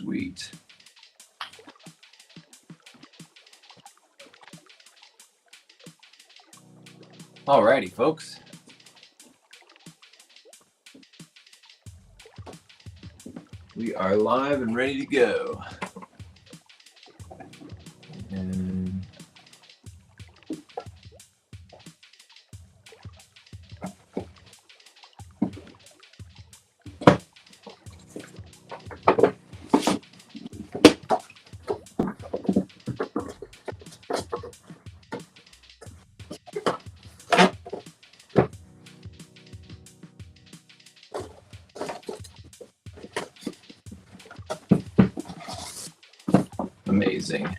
Sweet. Alrighty, folks. We are live and ready to go. And amazing.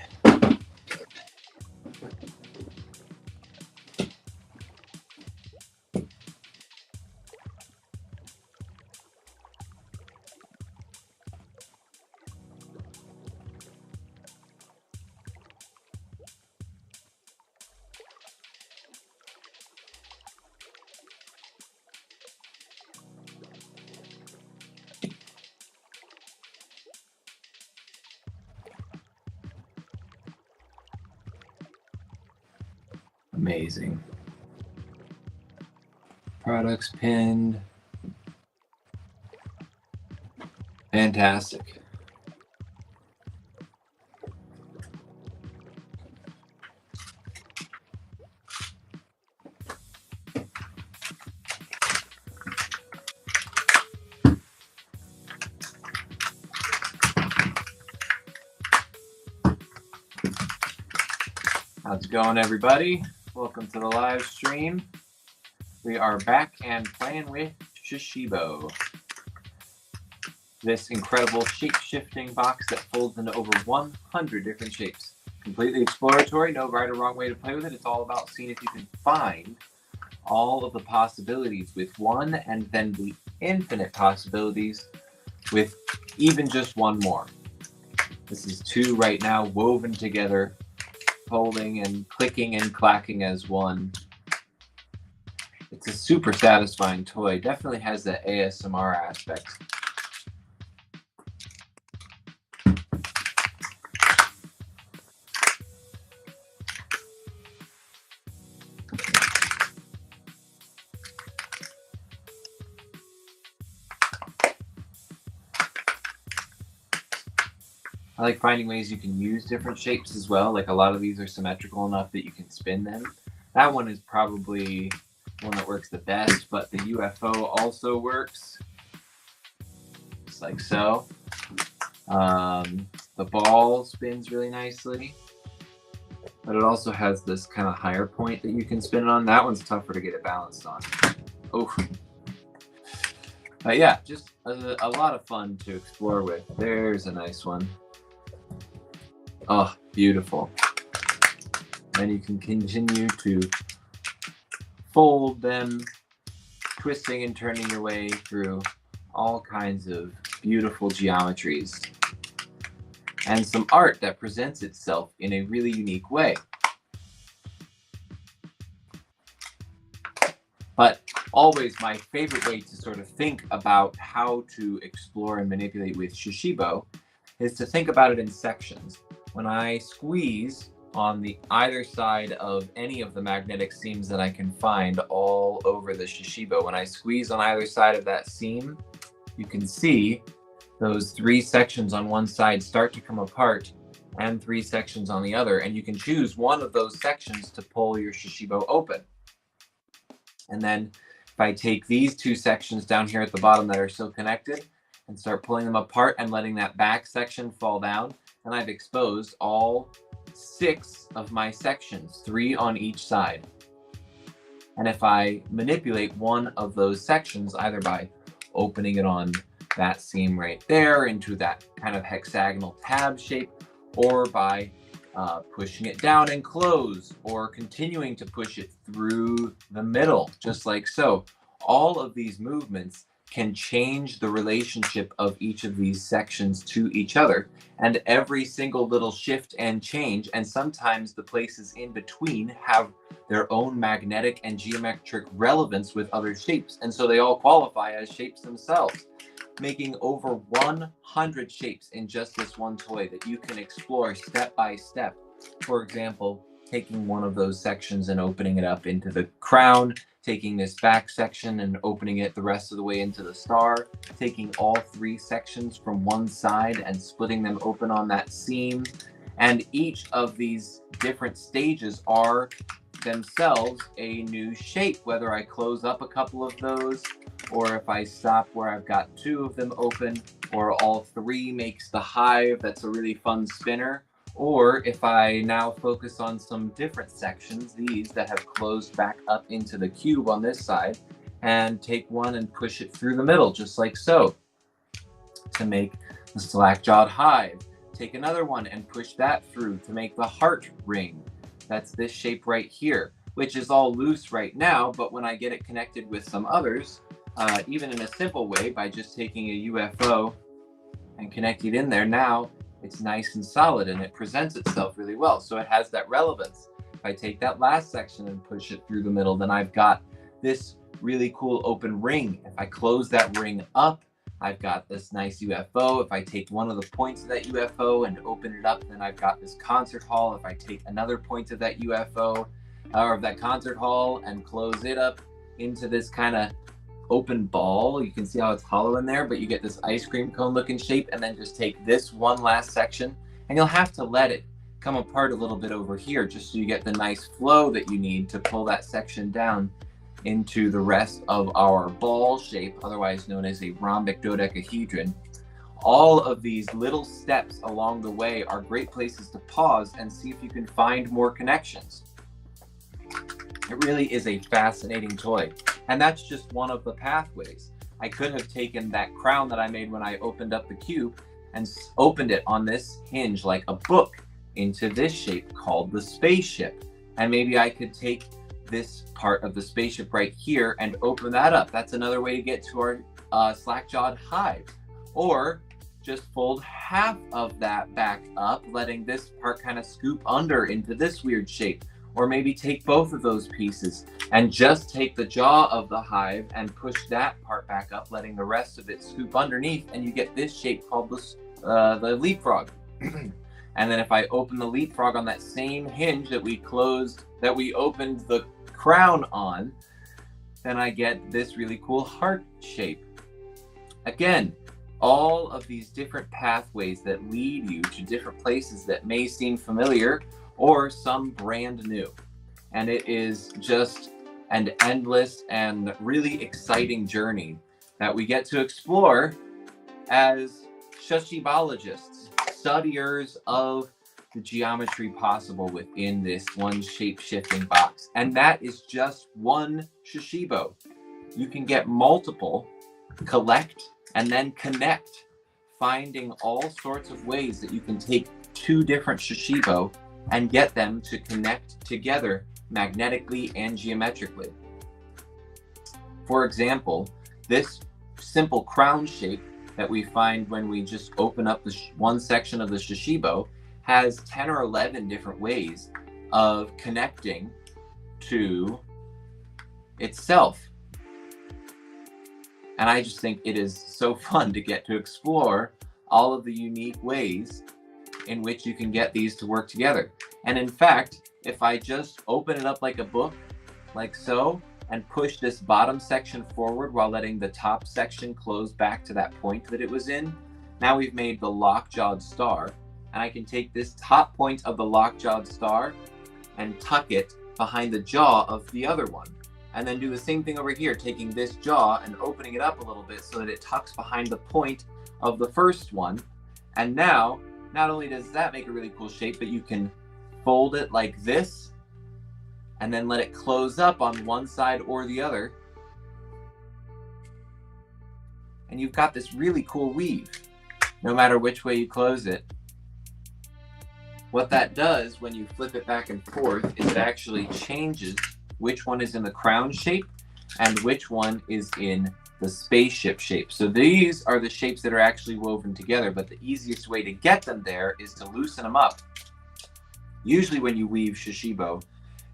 Amazing. Products pinned. Fantastic. How's it going, everybody? Welcome to the live stream. We are back and playing with Shashibo. This incredible shape-shifting box that folds into over 100 different shapes. Completely exploratory, no right or wrong way to play with it. It's all about seeing if you can find all of the possibilities with one and then the infinite possibilities with even just one more. This is two right now woven together, folding and clicking and clacking as one. It's a super satisfying toy. Definitely has that ASMR aspect. I like finding ways you can use different shapes as well. Like a lot of these are symmetrical enough that you can spin them. That one is probably one that works the best, but the UFO also works. Just like so. The ball spins really nicely. But it also has this kind of higher point that you can spin it on. That one's tougher to get it balanced on. Oh. But yeah, just a lot of fun to explore with. There's a nice one. Oh, beautiful. And you can continue to fold them, twisting and turning your way through all kinds of beautiful geometries. And some art that presents itself in a really unique way. But always my favorite way to sort of think about how to explore and manipulate with Shashibo is to think about it in sections. When I squeeze on the either side of any of the magnetic seams that I can find all over the Shashibo, when I squeeze on either side of that seam, you can see those three sections on one side start to come apart and three sections on the other. And you can choose one of those sections to pull your Shashibo open. And then if I take these two sections down here at the bottom that are still connected and start pulling them apart and letting that back section fall down, and I've exposed all 6 of my sections, 3 on each side. And if I manipulate one of those sections, either by opening it on that seam right there into that kind of hexagonal tab shape, or by pushing it down and close, or continuing to push it through the middle, just like so. All of these movements can change the relationship of each of these sections to each other, and every single little shift and change, and sometimes the places in between, have their own magnetic and geometric relevance with other shapes, and so they all qualify as shapes themselves. making over 100 shapes in just this one toy that you can explore step by step. For example, taking one of those sections and opening it up into the crown, taking this back section and opening it the rest of the way into the star, taking all 3 sections from one side and splitting them open on that seam. And each of these different stages are themselves a new shape, whether I close up a couple of those, or if I stop where I've got 2 of them open, or all 3 makes the hive. That's a really fun spinner. Or if I now focus on some different sections, these that have closed back up into the cube on this side, and take one and push it through the middle, just like so, to make the slack-jawed hive. Take another one and push that through to make the heart ring. That's this shape right here, which is all loose right now, but when I get it connected with some others, even in a simple way, by just taking a UFO and connecting it in there, now it's nice and solid and it presents itself really well. So it has that relevance. If I take that last section and push it through the middle, then I've got this really cool open ring. If I close that ring up, I've got this nice UFO. If I take one of the points of that UFO and open it up, then I've got this concert hall. If I take another point of that UFO or of that concert hall and close it up into this kind of open ball, you can see how it's hollow in there, but you get this ice cream cone looking shape. And then just take this one last section, and you'll have to let it come apart a little bit over here just so you get the nice flow that you need to pull that section down into the rest of our ball shape, otherwise known as a rhombic dodecahedron. All of these little steps along the way are great places to pause and see if you can find more connections. It really is a fascinating toy. And that's just one of the pathways. I could have taken that crown that I made when I opened up the cube and opened it on this hinge like a book into this shape called the spaceship. And maybe I could take this part of the spaceship right here and open that up. That's another way to get to our slack-jawed hive. Or just fold half of that back up, letting this part kind of scoop under into this weird shape. Or maybe take both of those pieces and just take the jaw of the hive and push that part back up, letting the rest of it scoop underneath, and you get this shape called the leapfrog. And then if I open the leapfrog on that same hinge that we opened the crown on, then I get this really cool heart shape. Again, all of these different pathways that lead you to different places that may seem familiar or some brand new. And it is just an endless and really exciting journey that we get to explore as Shashibologists, studiers of the geometry possible within this one shape-shifting box. And that is just one Shashibo. You can get multiple, collect, and then connect, finding all sorts of ways that you can take 2 different Shashibo and get them to connect together magnetically and geometrically. For example, this simple crown shape that we find when we just open up the one section of the Shashibo has 10 or 11 different ways of connecting to itself. And I just think it is so fun to get to explore all of the unique ways in which you can get these to work together. And in fact, if I just open it up like a book, like so, and push this bottom section forward while letting the top section close back to that point that it was in, now we've made the lockjawed star. And I can take this top point of the lockjawed star and tuck it behind the jaw of the other one. And then do the same thing over here, taking this jaw and opening it up a little bit so that it tucks behind the point of the first one. And now, not only does that make a really cool shape, but you can fold it like this and then let it close up on one side or the other. And you've got this really cool weave, no matter which way you close it. What that does when you flip it back and forth is it actually changes which one is in the crown shape and which one is in the spaceship shape. So these are the shapes that are actually woven together, but the easiest way to get them there is to loosen them up. Usually when you weave Shashibo,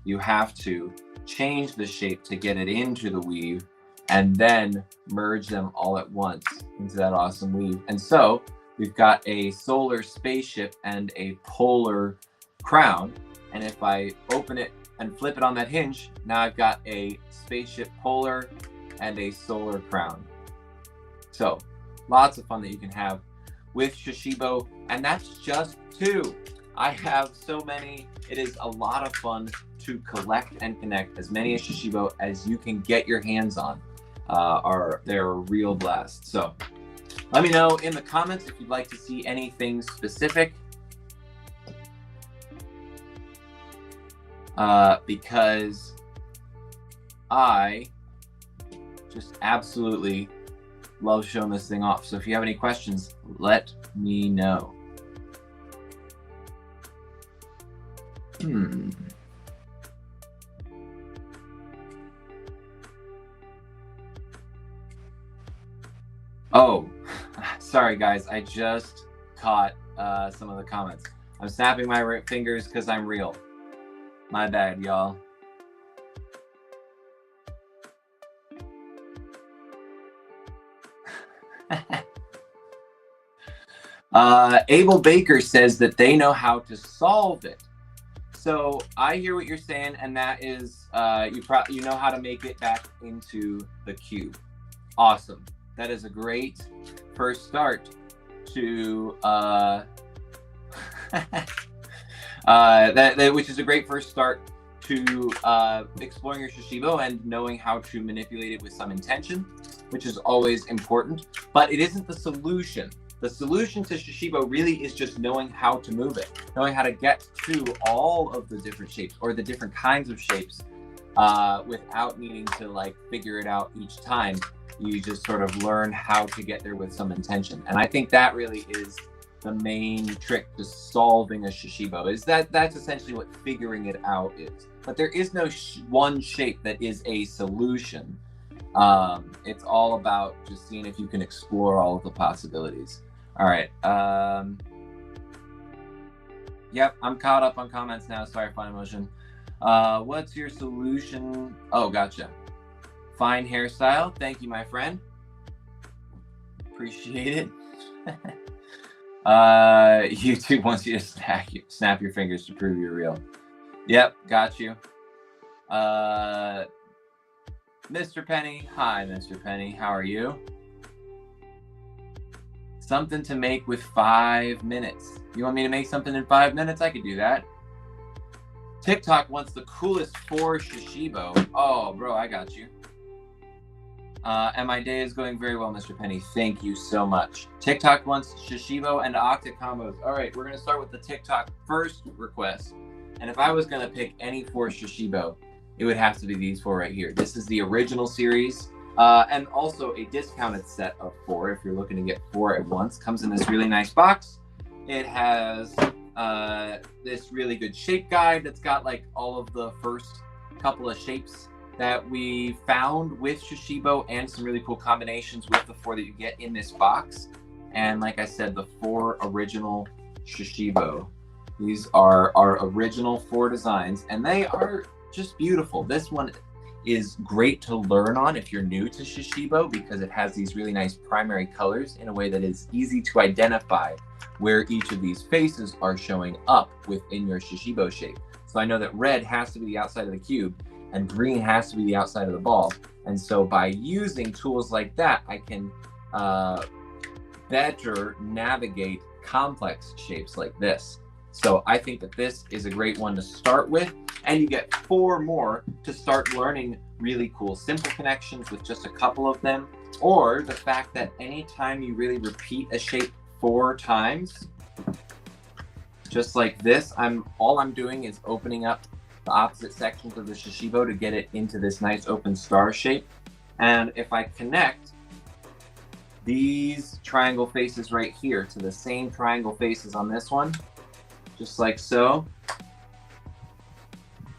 you have to change the shape to get it into the weave, and then merge them all at once into that awesome weave. And so we've got a solar spaceship and a polar crown. And if I open it and flip it on that hinge, now I've got a spaceship polar and a solar crown. So lots of fun that you can have with Shashibo, and that's just 2. I have so many. It is a lot of fun to collect and connect as many as Shashibo as you can get your hands on. They're a real blast. So let me know in the comments if you'd like to see anything specific. Because I just absolutely love showing this thing off. So if you have any questions, let me know. Oh, sorry guys, I just caught some of the comments. I'm snapping my fingers because I'm real. My bad, y'all. Abel Baker says that they know how to solve it. So I hear what you're saying, and that is you know how to make it back into the cube. Awesome. That is a great first start to which is a great first start to exploring your Shashibo and knowing how to manipulate it with some intention, which is always important. But it isn't the solution. The solution to Shashibo really is just knowing how to move it, knowing how to get to all of the different shapes or the different kinds of shapes without needing to like figure it out each time. You just sort of learn how to get there with some intention. And I think that really is the main trick to solving a Shashibo, is that's essentially what figuring it out is. But there is no one shape that is a solution. It's all about just seeing if you can explore all of the possibilities. All right. Yep, I'm caught up on comments now. Sorry, Fine Emotion. What's your solution? Oh, gotcha. Fine hairstyle. Thank you, my friend. Appreciate it. YouTube wants you to snap your fingers to prove you're real. Yep, got you. Mr. Penny. Hi, Mr. Penny. How are you? Something to make with 5 minutes. You want me to make something in 5 minutes? I could do that. TikTok wants the coolest 4 Shashibo. Oh, bro, I got you. And my day is going very well, Mr. Penny. Thank you so much. TikTok wants Shashibo and Octa combos. All right, we're going to start with the TikTok first request. And if I was going to pick any 4 Shashibo, it would have to be these 4 right here. This is the original series, and also a discounted set of 4 if you're looking to get 4 at once. Comes in this really nice box. It has this really good shape guide that's got like all of the first couple of shapes that we found with Shashibo and some really cool combinations with the 4 that you get in this box. And like I said, the 4 original Shashibo. These are our original 4 designs, and they are just beautiful. This one is great to learn on if you're new to Shashibo because it has these really nice primary colors in a way that is easy to identify where each of these faces are showing up within your Shashibo shape. So I know that red has to be the outside of the cube and green has to be the outside of the ball. And so by using tools like that, I can better navigate complex shapes like this. So I think that this is a great one to start with, and you get 4 more to start learning really cool simple connections with just a couple of them, or the fact that anytime you really repeat a shape 4 times, just like this, all I'm doing is opening up the opposite sections of the Shashibo to get it into this nice open star shape. And if I connect these triangle faces right here to the same triangle faces on this one, just like so,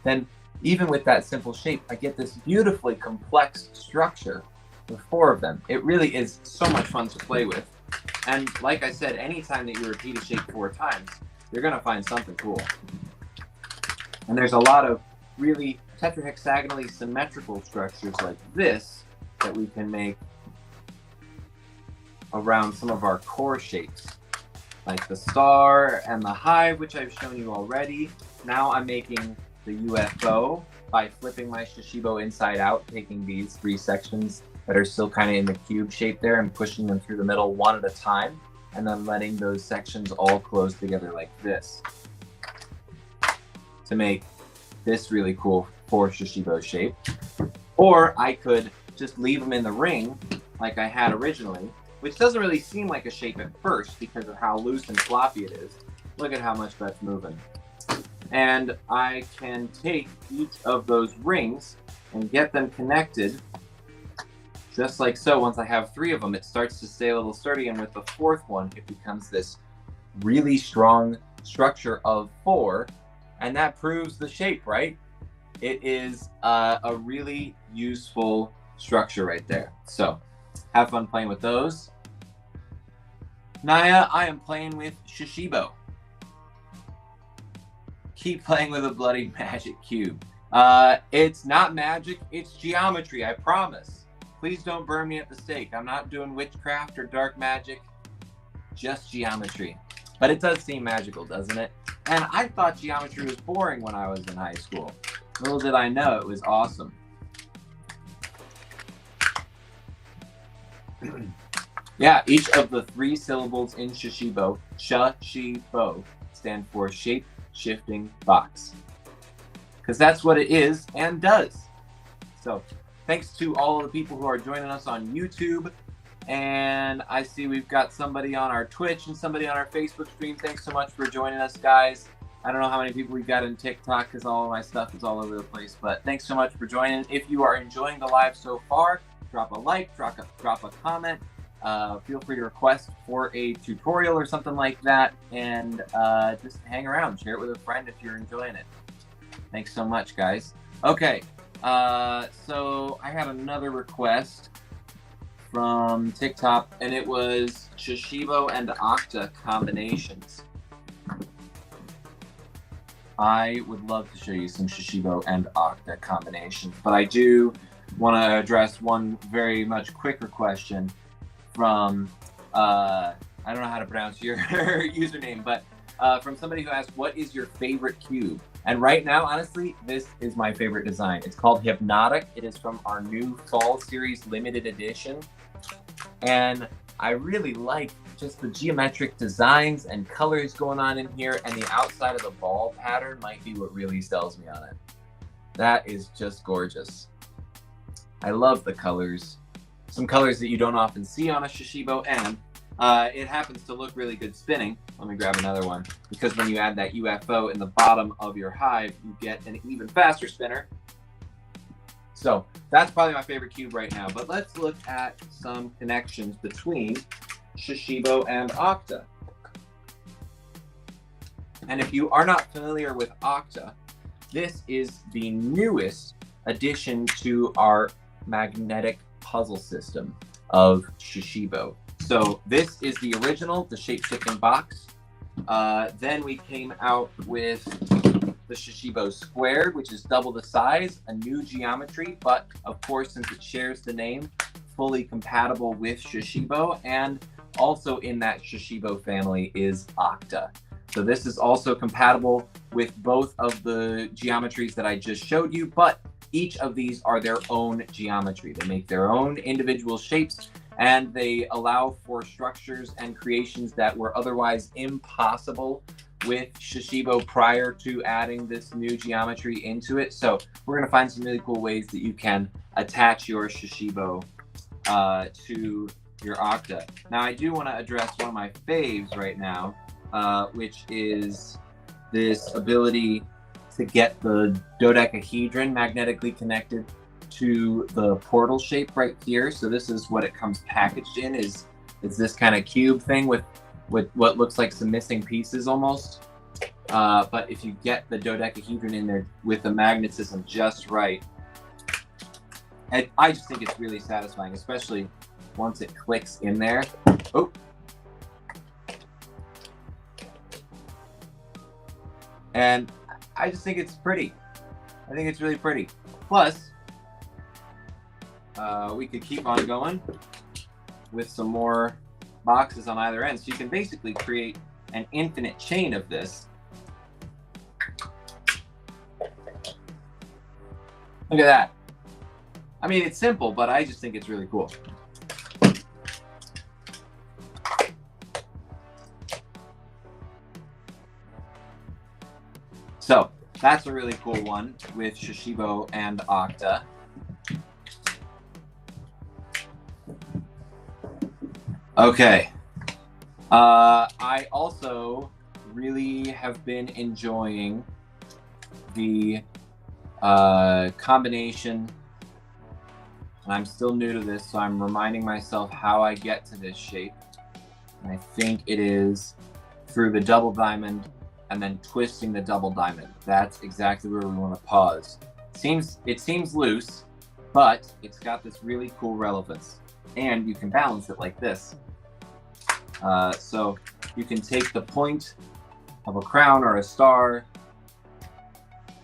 then even with that simple shape, I get this beautifully complex structure with 4 of them. It really is so much fun to play with. And like I said, anytime that you repeat a shape 4 times, you're gonna find something cool. And there's a lot of really tetrahexagonally symmetrical structures like this that we can make around some of our core shapes, like the star and the hive, which I've shown you already. Now I'm making the UFO by flipping my Shashibo inside out, taking these 3 sections that are still kind of in the cube shape there and pushing them through the middle one at a time, and then letting those sections all close together like this to make this really cool 4 Shashibo shape. Or I could just leave them in the ring like I had originally, which doesn't really seem like a shape at first because of how loose and floppy it is. Look at how much that's moving. And I can take each of those rings and get them connected just like so. Once I have 3 of them, it starts to stay a little sturdy, and with the 4th one, it becomes this really strong structure of 4, and that proves the shape, right? It is a really useful structure right there. So have fun playing with those. Naya, I am playing with Shashibo. Keep playing with a bloody magic cube. It's not magic, it's geometry, I promise. Please don't burn me at the stake. I'm not doing witchcraft or dark magic, just geometry. But it does seem magical, doesn't it? And I thought geometry was boring when I was in high school. Little did I know it was awesome. Yeah, each of the 3 syllables in Shashibo, Shashibo, stand for shape shifting box. Because that's what it is and does. So thanks to all of the people who are joining us on YouTube. And I see we've got somebody on our Twitch and somebody on our Facebook stream. Thanks so much for joining us, guys. I don't know how many people we've got in TikTok because all of my stuff is all over the place. But thanks so much for joining. If you are enjoying the live so far, drop a like, drop a comment. Feel free to request for a tutorial or something like that. And just hang around. Share it with a friend if you're enjoying it. Thanks so much, guys. Okay. So I had another request from TikTok, and it was Shashibo and Octa combinations. I would love to show you some Shashibo and Octa combinations, but I do want to address one very much quicker question from, I don't know how to pronounce your username, but from somebody who asked, what is your favorite cube? And right now, honestly, this is my favorite design. It's called Hypnotic. It is from our new Fall Series limited edition. And I really like just the geometric designs and colors going on in here, and the outside of the ball pattern might be what really sells me on it. That is just gorgeous. I love the colors. Some colors that you don't often see on a Shashibo, and it happens to look really good spinning. Let me grab another one, because when you add that UFO in the bottom of your hive, you get an even faster spinner. So that's probably my favorite cube right now, but let's look at some connections between Shashibo and Octa. And if you are not familiar with Octa, this is the newest addition to our magnetic puzzle system of Shashibo. So this is the original, the shape-shifting box. Then we came out with the Shashibo Squared, which is double the size, a new geometry, but of course, since it shares the name, fully compatible with Shashibo. And also in that Shashibo family is Octa. So this is also compatible with both of the geometries that I just showed you, but each of these are their own geometry. They make their own individual shapes, and they allow for structures and creations that were otherwise impossible with Shashibo prior to adding this new geometry into it. So we're going to find some really cool ways that you can attach your Shashibo to your Octa. Now, I do want to address one of my faves right now, which is this ability to get the dodecahedron magnetically connected to the portal shape right here. So this is what it comes packaged in, is this kind of cube thing with what looks like some missing pieces almost. But if you get the dodecahedron in there with the magnetism just right, and I just think it's really satisfying, especially once it clicks in there. Oh. And I just think it's pretty. I think it's really pretty. Plus, we could keep on going with some more boxes on either end. So you can basically create an infinite chain of this. Look at that. I mean, it's simple, but I just think it's really cool. So that's a really cool one with Shashibo and Octa. Okay. I also really have been enjoying the combination, and I'm still new to this, so I'm reminding myself how I get to this shape. And I think it is through the double diamond and then twisting the double diamond. That's exactly where we want to pause. It seems loose, but it's got this really cool relevance, and you can balance it like this. So you can take the point of a crown or a star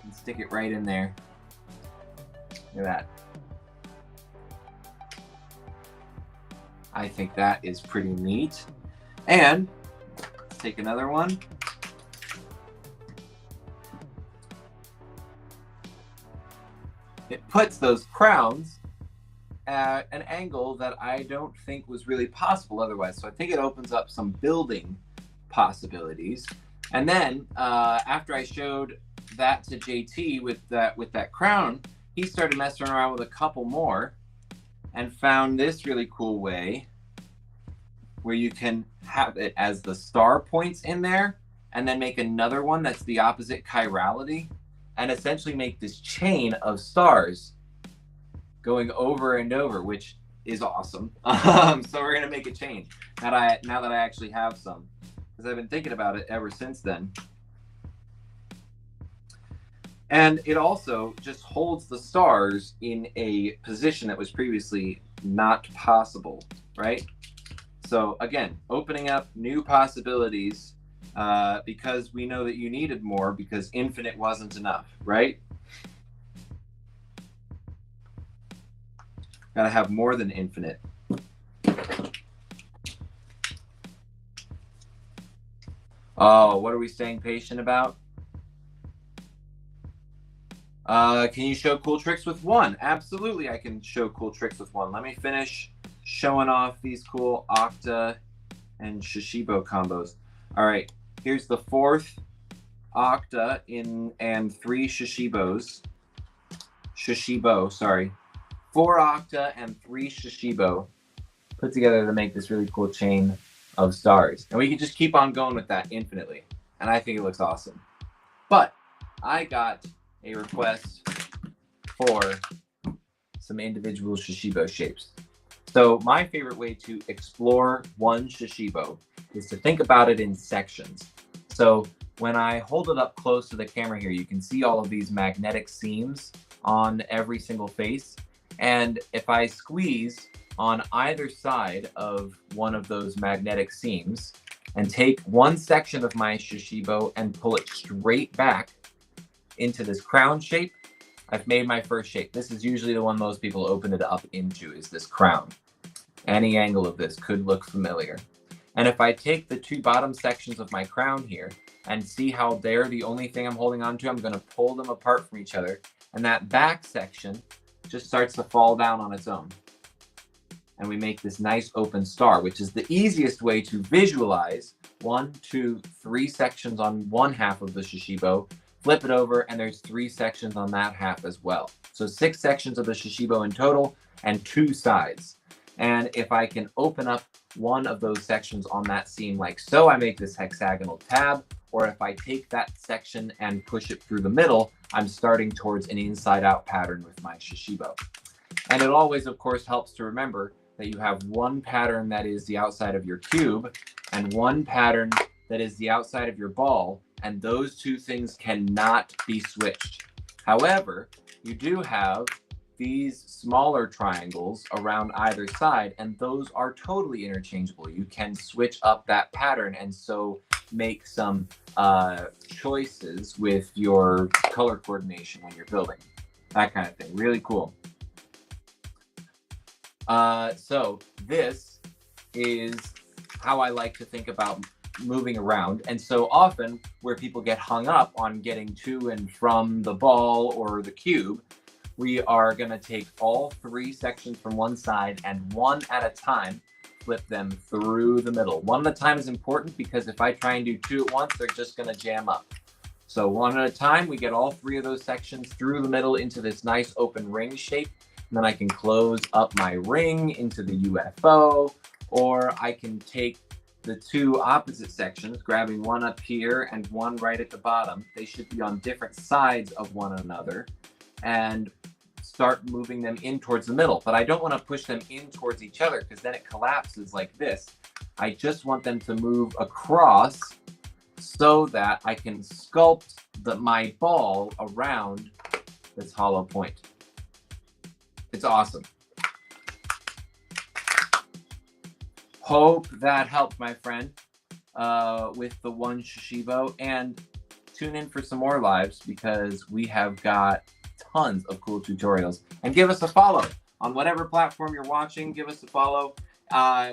and stick it right in there. Look at that. I think that is pretty neat. And let's take another one. It puts those crowns at an angle that I don't think was really possible otherwise. So I think it opens up some building possibilities. And then after I showed that to JT with that crown, he started messing around with a couple more and found this really cool way where you can have it as the star points in there and then make another one that's the opposite chirality and essentially make this chain of stars going over and over, which is awesome. So we're gonna make a change now that I actually have some, because I've been thinking about it ever since then. And it also just holds the stars in a position that was previously not possible, right? So again, opening up new possibilities because we know that you needed more because infinite wasn't enough, right? Gotta have more than infinite. Oh, what are we staying patient about? Can you show cool tricks with one? Absolutely, I can show cool tricks with one. Let me finish showing off these cool Octa and Shashibo combos. All right, here's the 4th Octa and 3 Shashibos. Shashibo, sorry. 4 Octa and 3 Shashibo put together to make this really cool chain of stars. And we can just keep on going with that infinitely. And I think it looks awesome. But I got a request for some individual Shashibo shapes. So my favorite way to explore one Shashibo is to think about it in sections. So when I hold it up close to the camera here, you can see all of these magnetic seams on every single face. And if I squeeze on either side of one of those magnetic seams and take one section of my Shashibo and pull it straight back into this crown shape, I've made my first shape. This is usually the one most people open it up into, is this crown. Any angle of this could look familiar. And if I take the 2 bottom sections of my crown here and see how they're the only thing I'm holding on to, I'm gonna pull them apart from each other. And that back section just starts to fall down on its own. And we make this nice open star, which is the easiest way to visualize 1, 2, 3 sections on one half of the Shashibo, flip it over, and there's 3 sections on that half as well. So 6 sections of the Shashibo in total and 2 sides. And if I can open up one of those sections on that seam like so, I make this hexagonal tab. Or if I take that section and push it through the middle, I'm starting towards an inside-out pattern with my Shashibo. And it always, of course, helps to remember that you have one pattern that is the outside of your cube and one pattern that is the outside of your ball, and those 2 things cannot be switched. However, you do have these smaller triangles around either side, and those are totally interchangeable. You can switch up that pattern and so make some choices with your color coordination when you're building. That kind of thing. Really cool. So this is how I like to think about moving around. And so often where people get hung up on getting to and from the ball or the cube, we are going to take all three sections from one side and one at a time flip them through the middle. One at a time is important because if I try and do two at once, they're just going to jam up. So one at a time, we get all three of those sections through the middle into this nice open ring shape. And then I can close up my ring into the UFO, or I can take the two opposite sections, grabbing one up here and one right at the bottom. They should be on different sides of one another, and start moving them in towards the middle. But I don't want to push them in towards each other because then it collapses like this. I just want them to move across so that I can sculpt my ball around this hollow point. It's awesome. Hope that helped, my friend, with the one Shashibo. And tune in for some more lives because we have got tons of cool tutorials. And give us a follow on whatever platform you're watching. Give us a follow.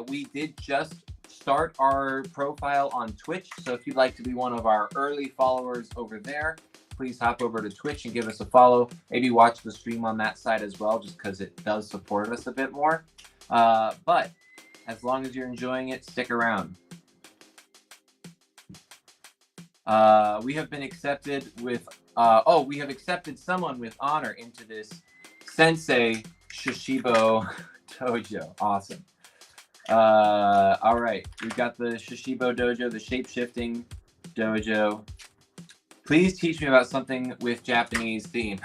We did just start our profile on Twitch. So if you'd like to be one of our early followers over there, please hop over to Twitch and give us a follow. Maybe watch the stream on that side as well, just because it does support us a bit more. But as long as you're enjoying it, stick around. We have been accepted with, we have accepted someone with honor into this Sensei Shashibo dojo. Awesome. All right, we've got the Shashibo dojo, the shape-shifting dojo. Please teach me about something with Japanese theme.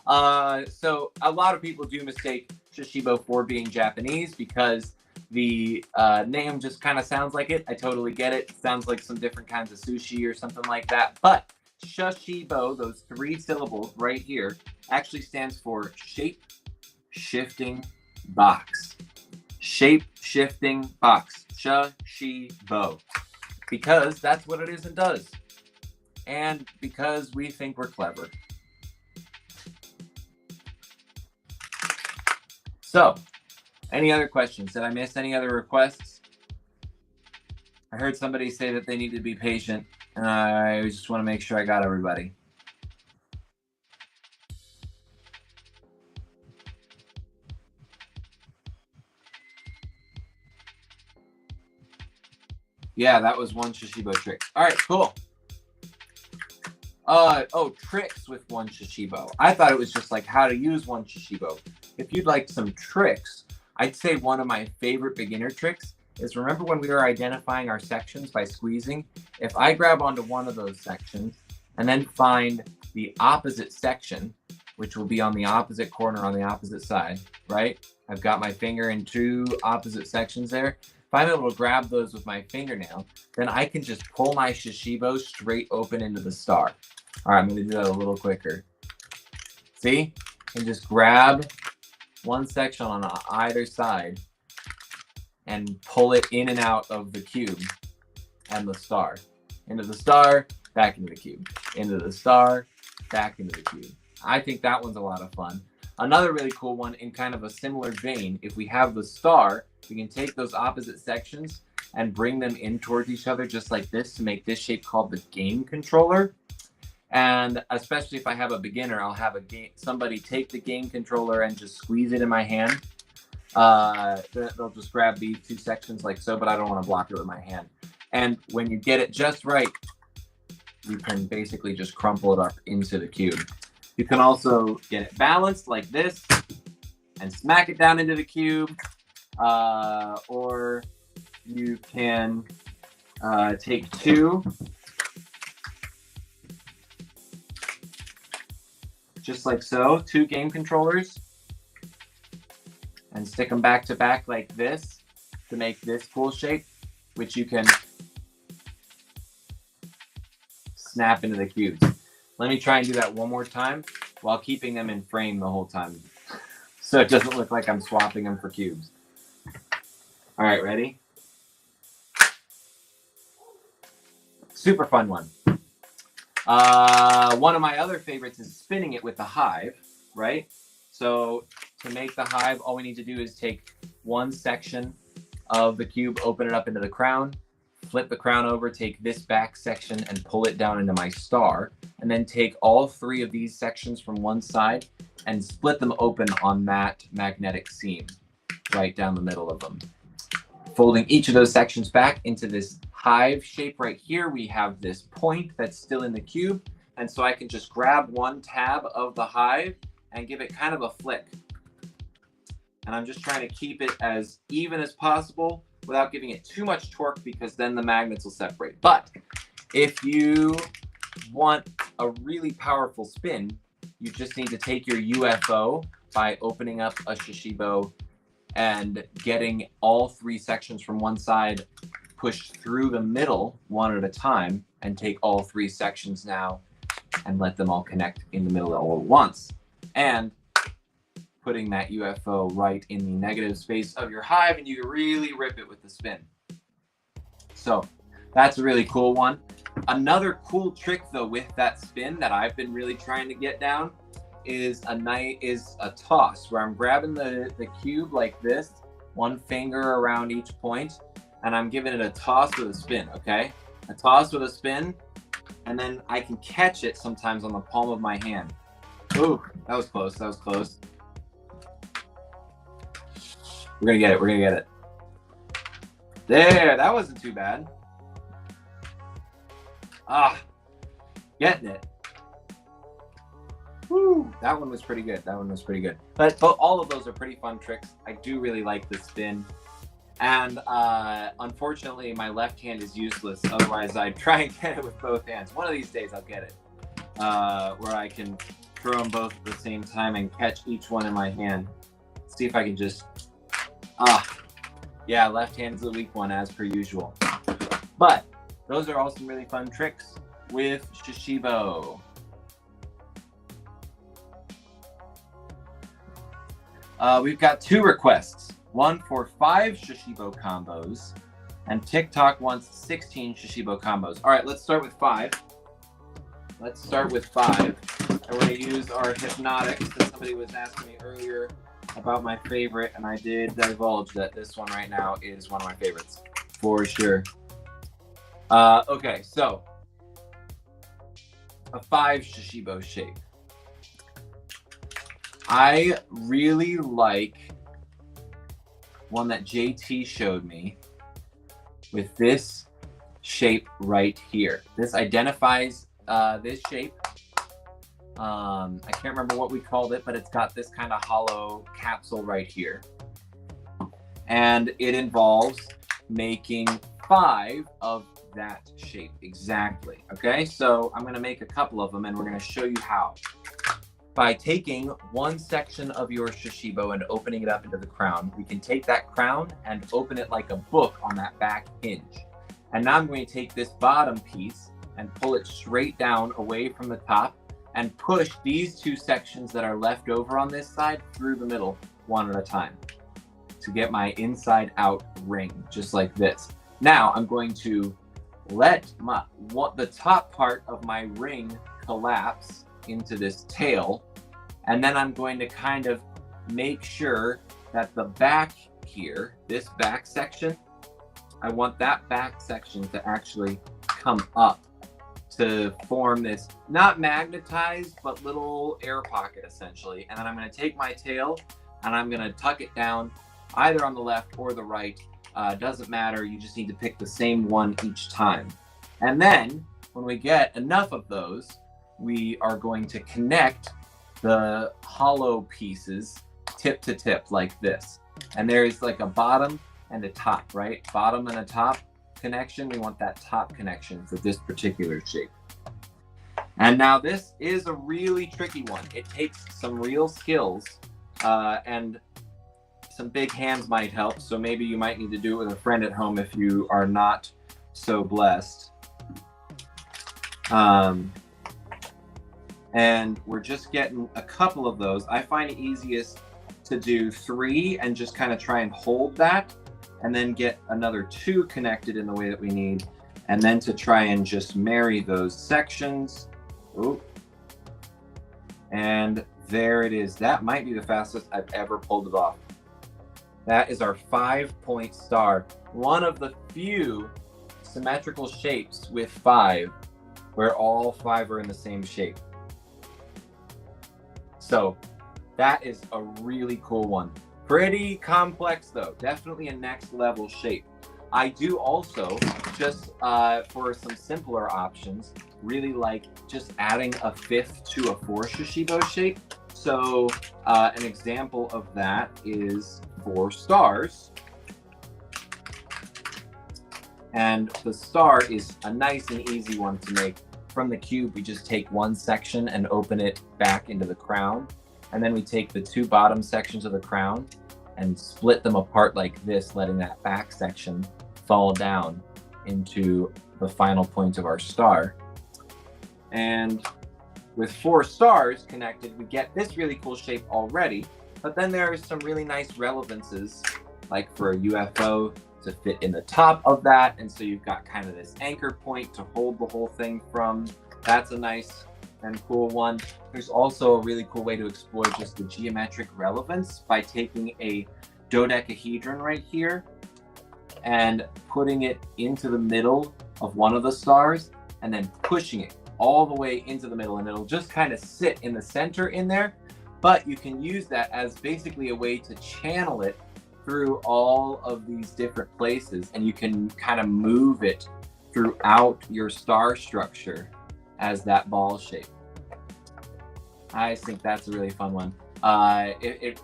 So a lot of people do mistake Shashibo for being Japanese because the name just kind of sounds like it. I totally get it. It sounds like some different kinds of sushi or something like that. But Shashibo, those three syllables right here, actually stands for shape-shifting box. Shape-shifting box. Shashibo. Because that's what it is and does. And because we think we're clever. So, any other questions? Did I miss any other requests? I heard somebody say that they need to be patient, and I just want to make sure I got everybody. Yeah, that was one Shashibo trick. All right, cool. Tricks with one Shashibo. I thought it was just like how to use one Shashibo. If you'd like some tricks, I'd say one of my favorite beginner tricks is, remember when we were identifying our sections by squeezing? If I grab onto one of those sections and then find the opposite section, which will be on the opposite corner on the opposite side, right? I've got my finger in two opposite sections there. If I'm able to grab those with my fingernail, then I can just pull my Shashibo straight open into the star. All right, I'm going to do that a little quicker. See? And just grab one section on either side and pull it in and out of the cube and the star. Into the star, back into the cube. Into the star, back into the cube. I think that one's a lot of fun. Another really cool one in kind of a similar vein, if we have the star, we can take those opposite sections and bring them in towards each other just like this to make this shape called the game controller. And especially if I have a beginner, I'll have somebody take the game controller and just squeeze it in my hand. They'll just grab these two sections like so, but I don't want to block it with my hand. And when you get it just right, you can basically just crumple it up into the cube. You can also get it balanced like this and smack it down into the cube. Or you can take two, just like so, two game controllers, and stick them back to back like this to make this cool shape, which you can snap into the cubes. Let me try and do that one more time while keeping them in frame the whole time, so it doesn't look like I'm swapping them for cubes. All right, ready? Super fun one. One of my other favorites is spinning it with the hive, right? So to make the hive, all we need to do is take one section of the cube, open it up into the crown, flip the crown over, take this back section and pull it down into my star, and then take all three of these sections from one side and split them open on that magnetic seam right down the middle of them. Folding each of those sections back into this hive shape right here, we have this point that's still in the cube. And so I can just grab one tab of the hive and give it kind of a flick. And I'm just trying to keep it as even as possible without giving it too much torque, because then the magnets will separate. But if you want a really powerful spin, you just need to take your UFO by opening up a Shashibo and getting all three sections from one side pushed through the middle one at a time, and take all three sections now and let them all connect in the middle all at once. And putting that UFO right in the negative space of your hive, and you can really rip it with the spin. So that's a really cool one. Another cool trick though with that spin that I've been really trying to get down is a toss, where I'm grabbing the cube like this, one finger around each point, and I'm giving it a toss with a spin, okay? A toss with a spin, and then I can catch it sometimes on the palm of my hand. Ooh, that was close, that was close. We're gonna get it, we're gonna get it. There, that wasn't too bad. Ah, getting it. Woo, that one was pretty good. That one was pretty good. But all of those are pretty fun tricks. I do really like the spin. And unfortunately, my left hand is useless. Otherwise, I'd try and get it with both hands. One of these days, I'll get it. Where I can throw them both at the same time and catch each one in my hand. See if I can just... yeah, left hand's the weak one, as per usual. But those are all some really fun tricks with Shashibo. We've got 2 requests. One for 5 Shashibo combos, and TikTok wants 16 Shashibo combos. All right, let's start with 5. Let's start with 5. And we're going to use our hypnotics, that somebody was asking me earlier about my favorite, and I did divulge that this one right now is one of my favorites, for sure. Okay, so a 5 Shashibo shape. I really like one that JT showed me with this shape right here. This identifies this shape. I can't remember what we called it, but it's got this kind of hollow capsule right here. And it involves making 5 of that shape exactly. Okay, so I'm gonna make a couple of them and we're gonna show you how. By taking one section of your Shashibo and opening it up into the crown, we can take that crown and open it like a book on that back hinge. And now I'm going to take this bottom piece and pull it straight down away from the top and push these 2 sections that are left over on this side through the middle one at a time to get my inside out ring, just like this. Now I'm going to let the top part of my ring collapse into this tail, and then I'm going to kind of make sure that the back here, this back section, I want that back section to actually come up to form this, not magnetized, but little air pocket essentially. And then I'm going to take my tail and I'm going to tuck it down either on the left or the right. Doesn't matter, you just need to pick the same one each time. And then when we get enough of those, we are going to connect the hollow pieces tip to tip like this. And there is like a bottom and a top, right? Bottom and a top connection. We want that top connection for this particular shape. And now this is a really tricky one. It takes some real skills and some big hands might help. So maybe you might need to do it with a friend at home if you are not so blessed. And we're just getting a couple of those. I find it easiest to do 3 and just kind of try and hold that, and then get another 2 connected in the way that we need, and then to try and just marry those sections. Ooh. And there it is. That might be the fastest I've ever pulled it off. That is our 5-point star. One of the few symmetrical shapes with 5 where all 5 are in the same shape. So that is a really cool one. Pretty complex though, definitely a next level shape. I do also, just for some simpler options, really like just adding a 5th to a 4 Shashibo shape. So an example of that is 4 stars. And the star is a nice and easy one to make. From the cube, we just take one section and open it back into the crown. And then we take the 2 bottom sections of the crown and split them apart like this, letting that back section fall down into the final point of our star. And with 4 stars connected, we get this really cool shape already, but then there are some really nice relevances, like for a UFO to fit in the top of that, and so you've got kind of this anchor point to hold the whole thing from. That's a nice and cool one. There's also a really cool way to explore just the geometric relevance by taking a dodecahedron right here and putting it into the middle of one of the stars and then pushing it all the way into the middle, and it'll just kind of sit in the center in there, but you can use that as basically a way to channel it through all of these different places, and you can kind of move it throughout your star structure as that ball shape. I think that's a really fun one.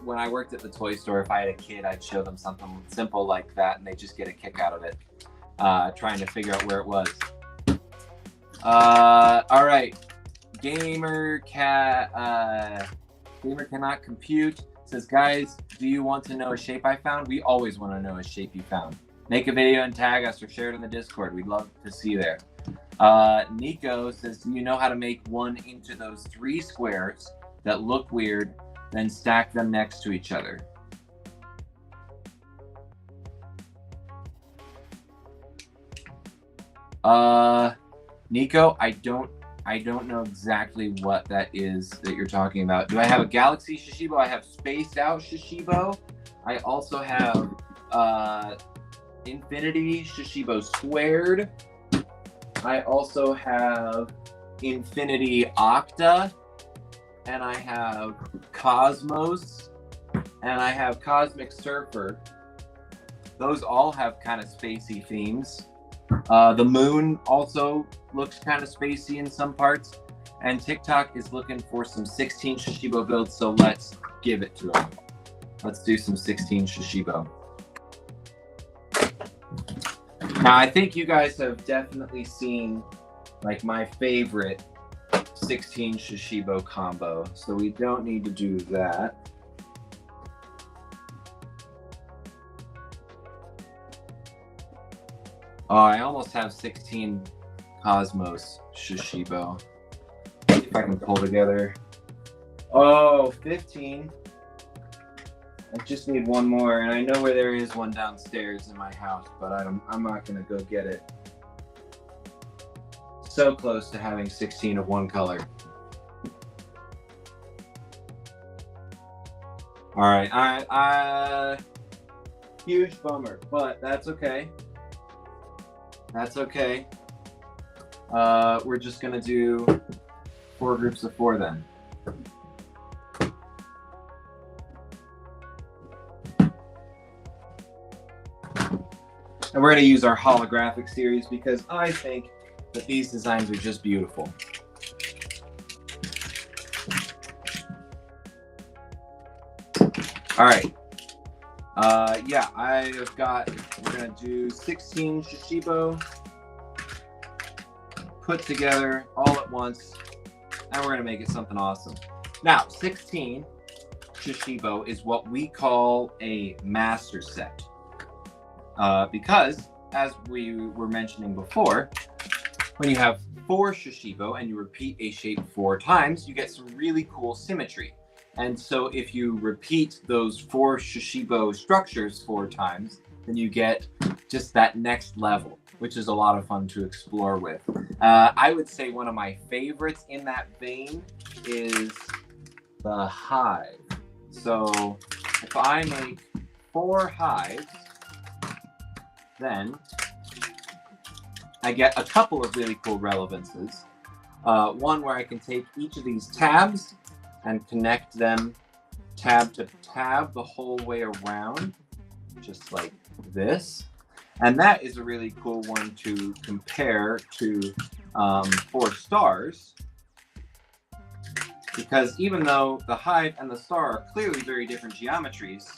When I worked at the toy store, if I had a kid, I'd show them something simple like that, and they just get a kick out of it, trying to figure out where it was. All right, Gamer Cannot Compute says, guys, do you want to know a shape I found? We always want to know a shape you found. Make a video and tag us or share it in the Discord. We'd love to see there. Nico says, do you know how to make one into those 3 squares that look weird, then stack them next to each other? Nico, I don't know exactly what that is that you're talking about. Do I have a Galaxy Shashibo? I have Spaced Out Shashibo. I also have Infinity Shashibo Squared. I also have Infinity Octa. And I have Cosmos. And I have Cosmic Surfer. Those all have kind of spacey themes. The moon also looks kind of spacey in some parts, and TikTok is looking for some 16 Shashibo builds, so let's give it to them. Let's do some 16 Shashibo. Now, I think you guys have definitely seen like my favorite 16 Shashibo combo, so we don't need to do that. Oh, I almost have 16 Cosmos Shashibo. See if I can pull together. Oh, 15. I just need one more, and I know where there is one downstairs in my house, but I'm not gonna go get it. So close to having 16 of one color. All right, huge bummer, but that's okay. That's okay. We're just gonna do 4 groups of 4 then. And we're gonna use our holographic series because I think that these designs are just beautiful. All right. Yeah, we're gonna do 16 Shashibo put together all at once, and we're gonna make it something awesome. Now, 16 Shashibo is what we call a master set. Because, as we were mentioning before, when you have 4 Shashibo and you repeat a shape 4 times, you get some really cool symmetry. And so if you repeat those 4 Shashibo structures 4 times, then you get just that next level, which is a lot of fun to explore with. I would say one of my favorites in that vein is the hive. So if I make 4 hives, then I get a couple of really cool relevances. One where I can take each of these tabs and connect them tab to tab the whole way around, just like this. And that is a really cool one to compare to 4 stars, because even though the hive and the star are clearly very different geometries,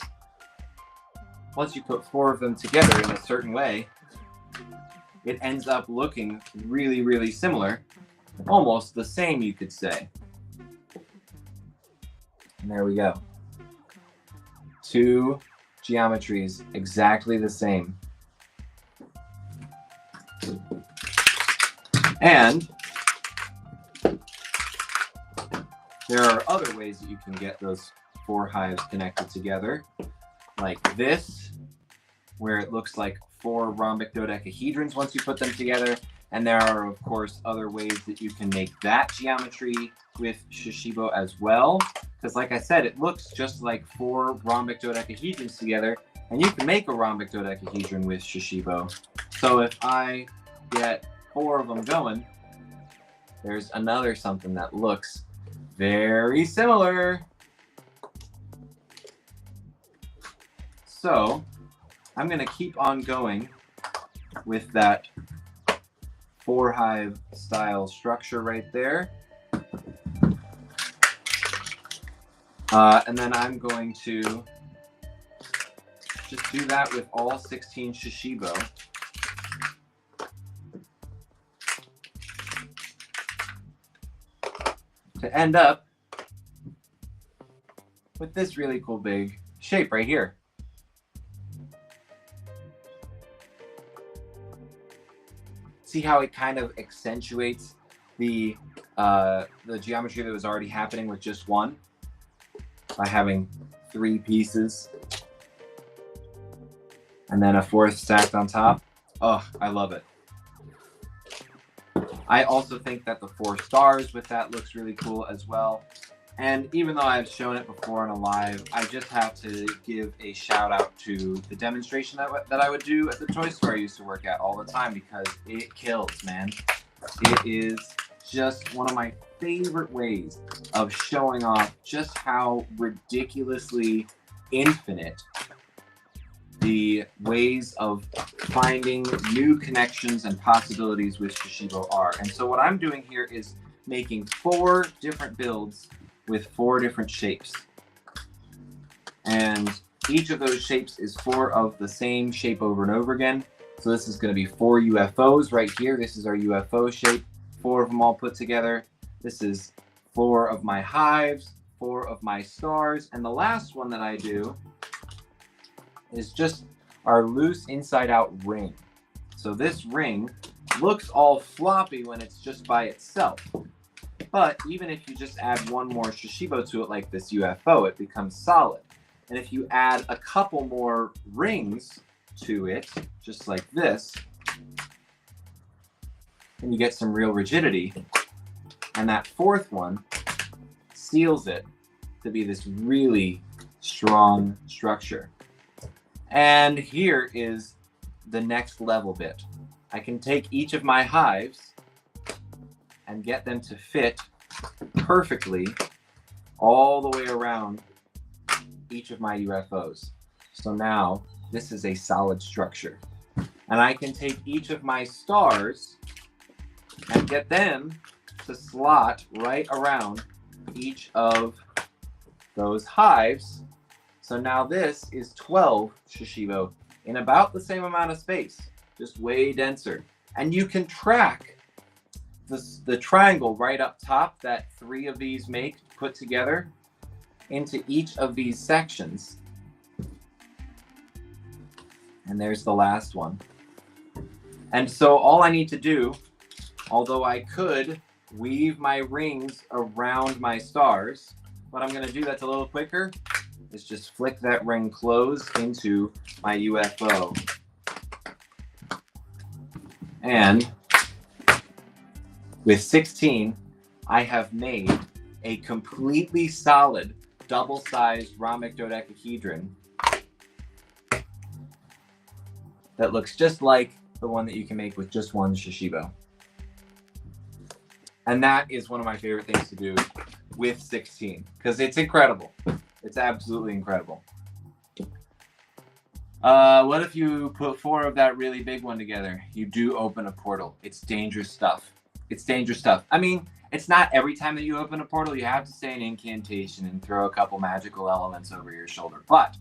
once you put 4 of them together in a certain way, it ends up looking really, really similar. Almost the same, you could say. And there we go. 2 geometries exactly the same. And there are other ways that you can get those 4 hives connected together, like this, where it looks like 4 rhombic dodecahedrons once you put them together. And there are, of course, other ways that you can make that geometry with Shashibo as well. Because like I said, it looks just like 4 rhombic dodecahedrons together, and you can make a rhombic dodecahedron with Shashibo. So if I get 4 of them going, there's another something that looks very similar. So I'm going to keep on going with that 4 hive style structure right there. And then I'm going to just do that with all 16 Shashibo. To end up with this really cool big shape right here. See how it kind of accentuates the geometry that was already happening with just one by having 3 pieces and then a 4th stacked on top. Oh, I love it. I also think that the 4 stars with that looks really cool as well. And even though I've shown it before in a live, I just have to give a shout out to the demonstration that I would do at the toy store I used to work at all the time, because it kills, man. It is just one of my favorite ways of showing off just how ridiculously infinite the ways of finding new connections and possibilities with Shashibo are. And so what I'm doing here is making 4 different builds with 4 different shapes. And each of those shapes is 4 of the same shape over and over again. So this is going to be 4 UFOs right here. This is our UFO shape, 4 of them all put together. This is 4 of my hives, 4 of my stars. And the last one that I do is just our loose inside out ring. So this ring looks all floppy when it's just by itself. But even if you just add 1 more Shashibo to it, like this UFO, it becomes solid. And if you add a couple more rings to it, just like this, then you get some real rigidity. And that 4th one seals it to be this really strong structure. And here is the next level bit. I can take each of my hives and get them to fit perfectly all the way around each of my UFOs. So now this is a solid structure. And I can take each of my stars and get them to slot right around each of those hives. So now this is 12 Shashibo in about the same amount of space, just way denser. And you can track the triangle right up top that 3 of these make put together into each of these sections. And there's the last one. And so all I need to do, although I could weave my rings around my stars, but I'm going to do that's a little quicker, is just flick that ring closed into my UFO. And with 16, I have made a completely solid double-sized rhombic dodecahedron that looks just like the one that you can make with just one Shashibo. And that is one of my favorite things to do with 16 because it's incredible. It's absolutely incredible. What if you put 4 of that really big one together? You do open a portal. It's dangerous stuff. It's dangerous stuff. I mean, it's not every time that you open a portal, you have to say an incantation and throw a couple magical elements over your shoulder. But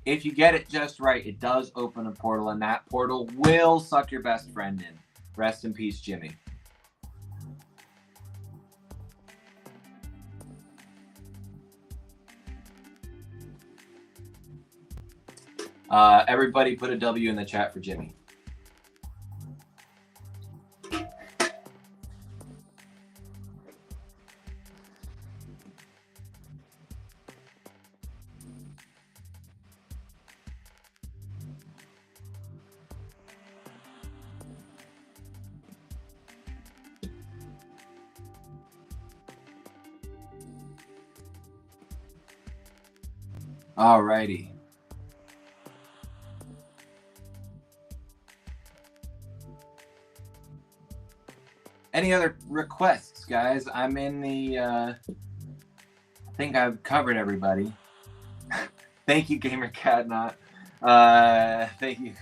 if you get it just right, it does open a portal, and that portal will suck your best friend in. Rest in peace, Jimmy. Everybody put a W in the chat for Jimmy. Alrighty. Any other requests, guys? I'm in the, I think I've covered everybody. Thank you, GamerCatNot. Thank you.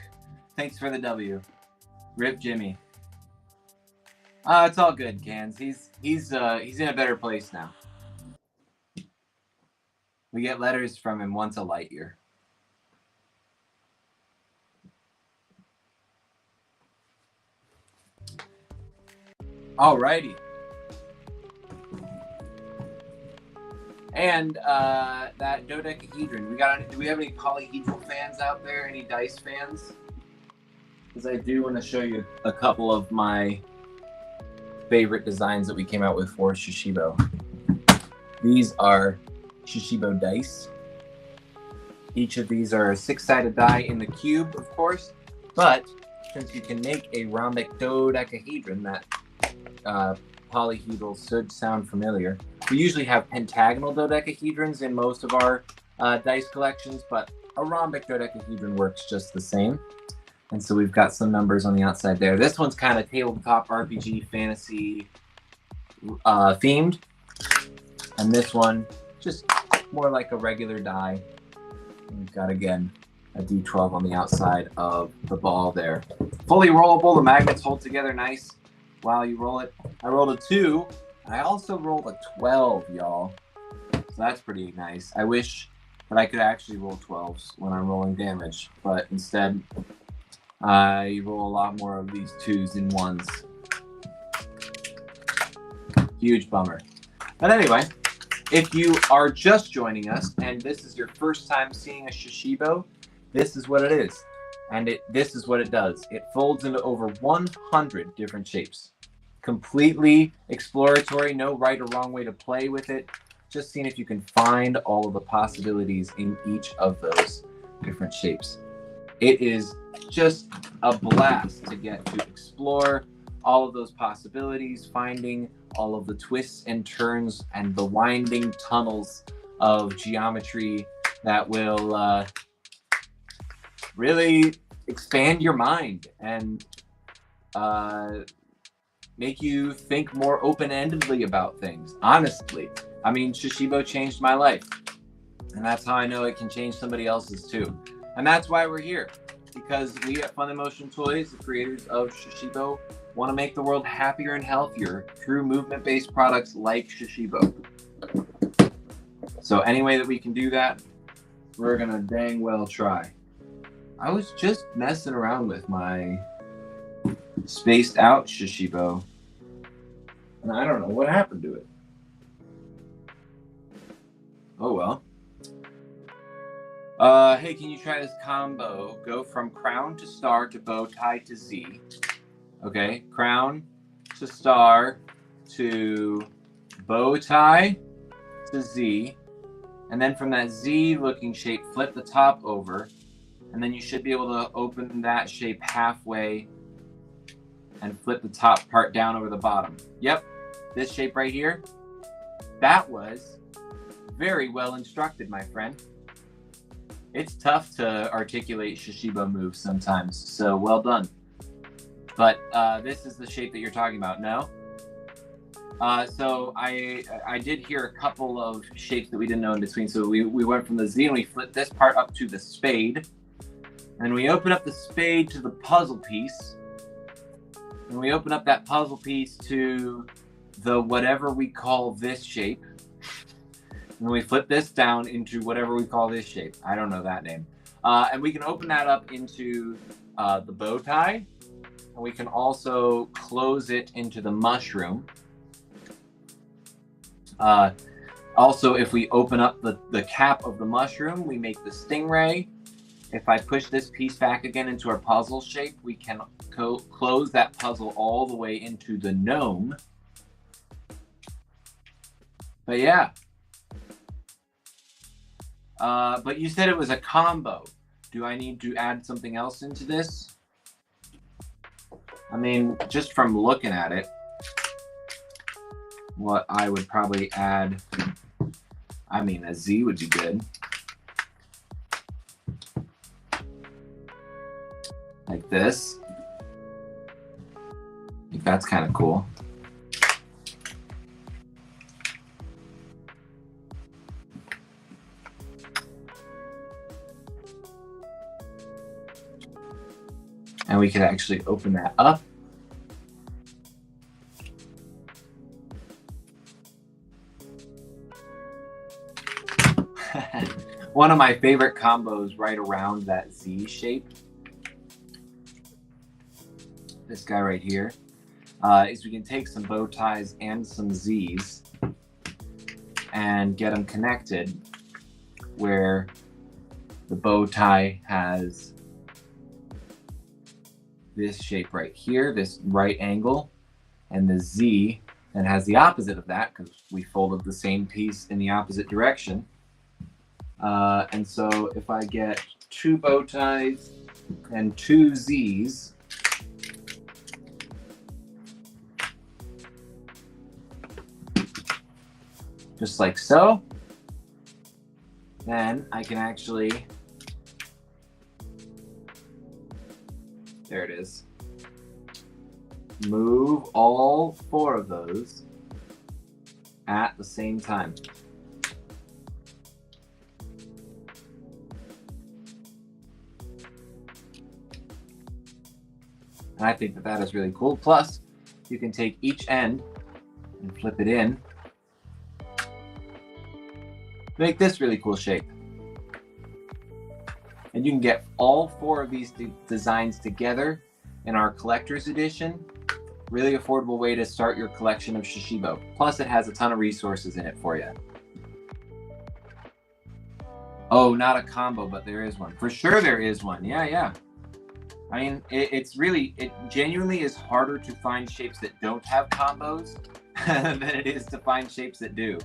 Thanks for the W. Rip Jimmy. It's all good, Cans. He's in a better place now. We get letters from him once a light year. Alrighty. And that dodecahedron. Do we have any polyhedral fans out there? Any dice fans? Because I do want to show you a couple of my favorite designs that we came out with for Shashibo. These are Shashibo dice. Each of these are a 6-sided die in the cube, of course. But since you can make a rhombic dodecahedron, that polyhedral should sound familiar. We usually have pentagonal dodecahedrons in most of our dice collections, but a rhombic dodecahedron works just the same. And so we've got some numbers on the outside there. This one's kind of tabletop RPG fantasy themed. And this one, just more like a regular die. And we've got, again, a D12 on the outside of the ball there. Fully rollable. The magnets hold together nice while you roll it. I rolled a 2. I also rolled a 12, y'all. So that's pretty nice. I wish that I could actually roll 12s when I'm rolling damage, but instead I roll a lot more of these 2s and 1s. Huge bummer. But anyway, if you are just joining us and this is your first time seeing a Shashibo, this is what it is. And this is what it does. It folds into over 100 different shapes. Completely exploratory, no right or wrong way to play with it. Just seeing if you can find all of the possibilities in each of those different shapes. It is just a blast to get to explore all of those possibilities, finding all of the twists and turns and the winding tunnels of geometry that will really expand your mind and make you think more open-endedly about things. Honestly, I mean, Shashibo changed my life, and that's how I know it can change somebody else's too. And that's why we're here, because we at Fun in Motion Toys, the creators of Shashibo, want to make the world happier and healthier through movement-based products like Shashibo. So any way that we can do that, we're gonna dang well try. I was just messing around with my spaced out Shashibo, and I don't know what happened to it. Oh well. Hey, can you try this combo? Go from crown to star to bow tie to Z. Okay, crown to star to bow tie to Z. And then from that Z looking shape, flip the top over. And then you should be able to open that shape halfway and flip the top part down over the bottom. Yep, this shape right here. That was very well instructed, my friend. It's tough to articulate Shashibo moves sometimes, so well done. But this is the shape that you're talking about, no? So I did hear a couple of shapes that we didn't know in between. So we went from the Z and we flipped this part up to the spade. And we open up the spade to the puzzle piece. And we open up that puzzle piece to the whatever we call this shape. And we flip this down into whatever we call this shape. I don't know that name. And we can open that up into the bow tie. And we can also close it into the mushroom. Also, if we open up the cap of the mushroom, we make the stingray. If I push this piece back again into our puzzle shape, we can close that puzzle all the way into the gnome. But yeah. But you said it was a combo. Do I need to add something else into this? I mean, just from looking at it, what I would probably add, I mean, a Z would be good. Like this. I think that's kind of cool. And we could actually open that up. One of my favorite combos right around that Z shape, this guy right here, is we can take some bow ties and some Z's and get them connected where the bow tie has this shape right here, this right angle, and the Z that has the opposite of that because we folded the same piece in the opposite direction. And so if I get 2 bow ties and 2 Z's, just like so, then I can actually, there it is, move all 4 of those at the same time. And I think that that is really cool. Plus, you can take each end and flip it in. Make this really cool shape. And you can get all 4 of these designs together in our collector's edition. Really affordable way to start your collection of Shashibo. Plus, it has a ton of resources in it for you. Oh, not a combo, but there is one. For sure there is one. Yeah, yeah. I mean, it genuinely is harder to find shapes that don't have combos than it is to find shapes that do.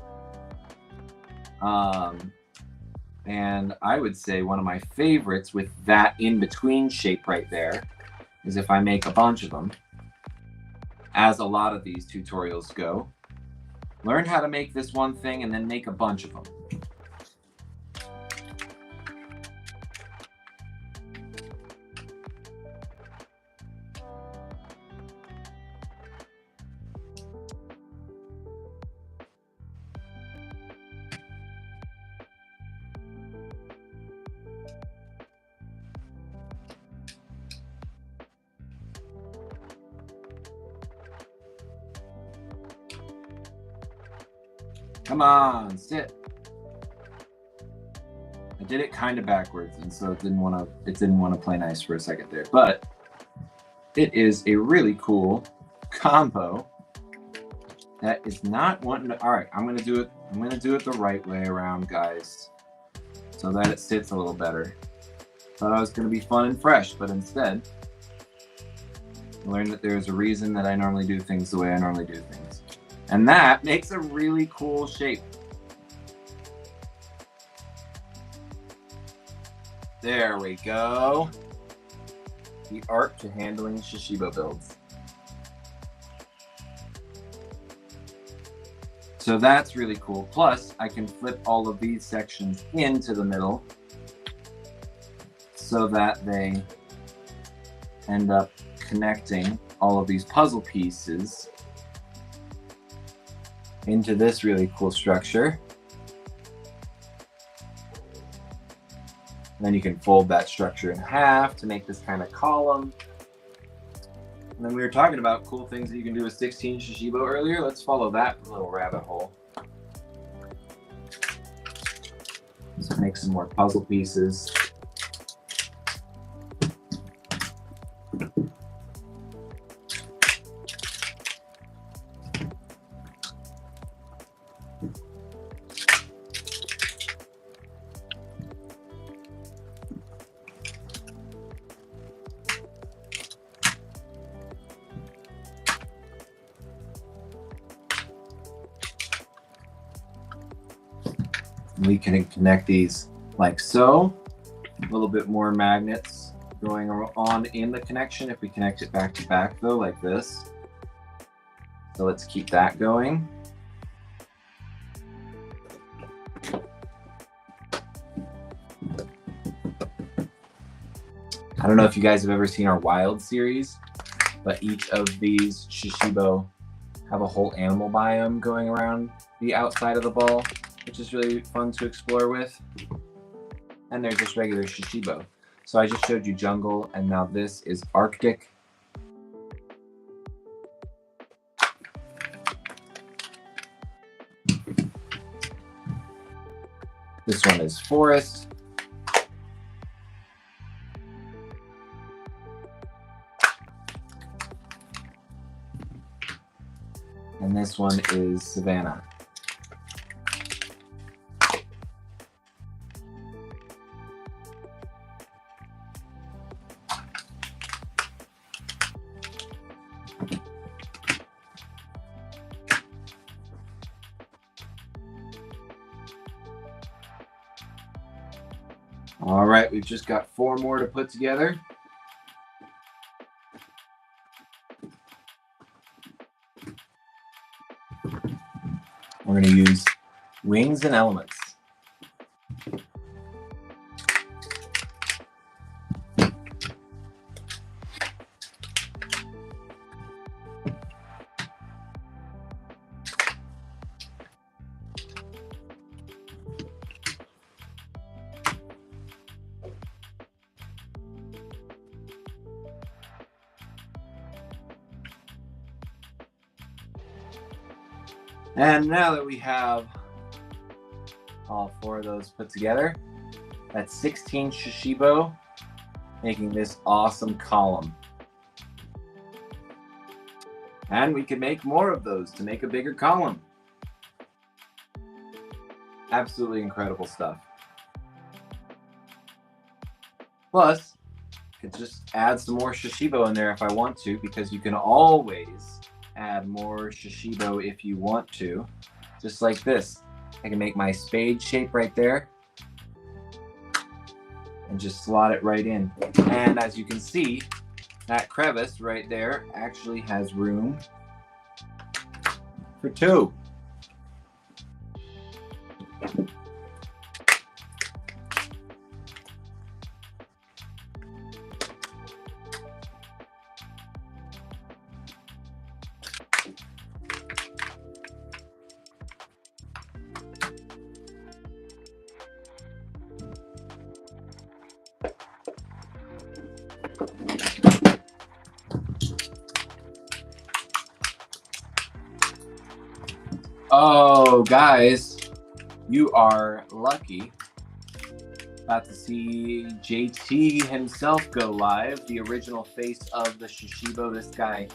And I would say one of my favorites with that in-between shape right there is if I make a bunch of them, as a lot of these tutorials go. Learn how to make this one thing and then make a bunch of them. Come on, sit. I did it kind of backwards, and so it didn't want to play nice for a second there. But it is a really cool combo that is not wanting to. All right, I'm gonna do it. I'm gonna do it the right way around, guys, so that it sits a little better. Thought I was gonna be fun and fresh, but instead, I learned that there's a reason that I normally do things the way I normally do things. And that makes a really cool shape. There we go. The art to handling Shashibo builds. So that's really cool. Plus, I can flip all of these sections into the middle so that they end up connecting all of these puzzle pieces into this really cool structure. And then you can fold that structure in half to make this kind of column. And then we were talking about cool things that you can do with 16 Shashibo earlier. Let's follow that little rabbit hole. Let's make some more puzzle pieces. We can connect these like so. A little bit more magnets going on in the connection if we connect it back to back though, like this. So let's keep that going. I don't know if you guys have ever seen our Wild series, but each of these Shashibo have a whole animal biome going around the outside of the ball, which is really fun to explore with. And they're just regular Shashibo. So I just showed you jungle, and now this is Arctic. This one is forest. And this one is savanna. All right, we've just got 4 more to put together. We're going to use wings and elements. And now that we have all 4 of those put together, that's 16 Shashibo, making this awesome column. And we can make more of those to make a bigger column. Absolutely incredible stuff. Plus, I could just add some more Shashibo in there if I want to, because you can always add more Shashibo if you want to, just like this. I can make my spade shape right there and just slot it right in. And as you can see, that crevice right there actually has room for 2. Oh, guys, you are lucky. About to see JT himself go live, the original face of the Shashibo. This guy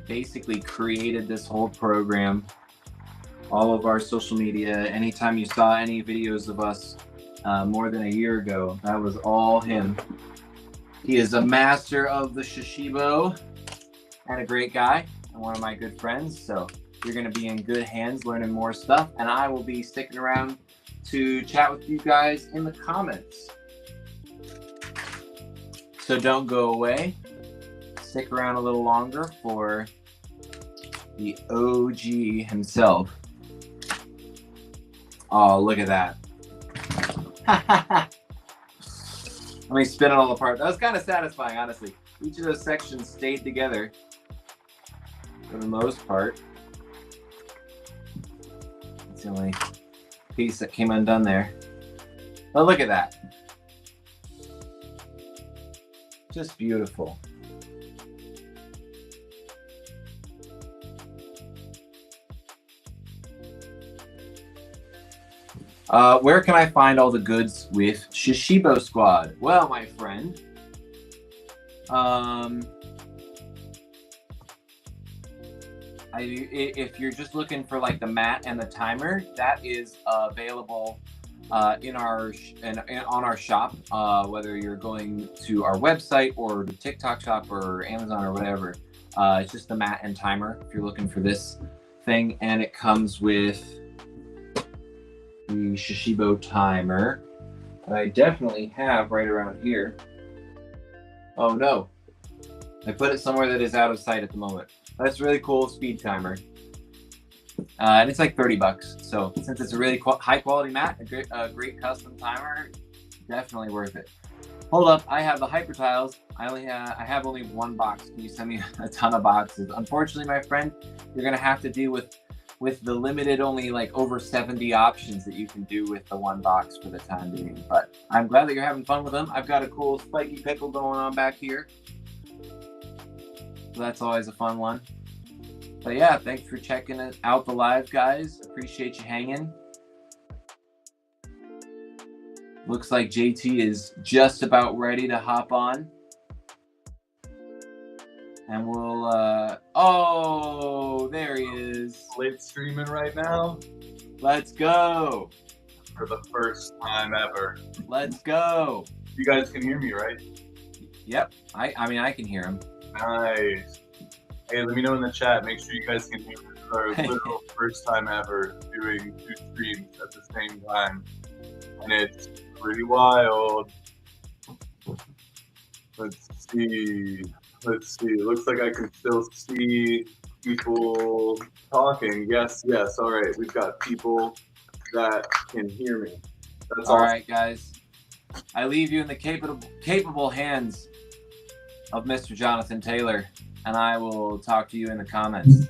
basically created this whole program. All of our social media, anytime you saw any videos of us more than a year ago, that was all him. He is a master of the Shashibo and a great guy and one of my good friends. So you're going to be in good hands learning more stuff, and I will be sticking around to chat with you guys in the comments. So don't go away. Stick around a little longer for the OG himself. Oh, look at that. Let me spin it all apart. That was kind of satisfying, honestly. Each of those sections stayed together for the most part. It's the only piece that came undone there. But look at that. Just beautiful. Where can I find all the goods with Shashibo Squad? Well, my friend, if you're just looking for like the mat and the timer, that is available on our shop. Whether you're going to our website or the TikTok shop or Amazon or whatever, it's just the mat and timer if you're looking for this thing, and it comes with the Shashibo timer that I definitely have right around here. Oh no, I put it somewhere that is out of sight at the moment. That's really cool speed timer. And it's like $30. So since it's a really high quality mat, a great custom timer, definitely worth it. Hold up, I have the Hyper Tiles. I have only one box. Can you send me a ton of boxes? Unfortunately, my friend, you're gonna have to deal with the limited only like over 70 options that you can do with the one box for the time being. But I'm glad that you're having fun with them. I've got a cool spiky pickle going on back here. So that's always a fun one. But yeah, thanks for checking out the live, guys. Appreciate you hanging. Looks like JT is just about ready to hop on. And we'll, oh, there he is. Late streaming right now. Let's go. For the first time ever. Let's go. You guys can hear me, right? Yep. I mean, I can hear him. Nice. Hey, let me know in the chat. Make sure you guys can hear me. This is our literal first time ever doing 2 streams at the same time. And it's pretty wild. Let's see. It looks like I can still see people talking. Yes. All right. We've got people that can hear me. That's all awesome. Right, guys. I leave you in the capable hands of Mr. Jonathan Taylor, and I will talk to you in the comments.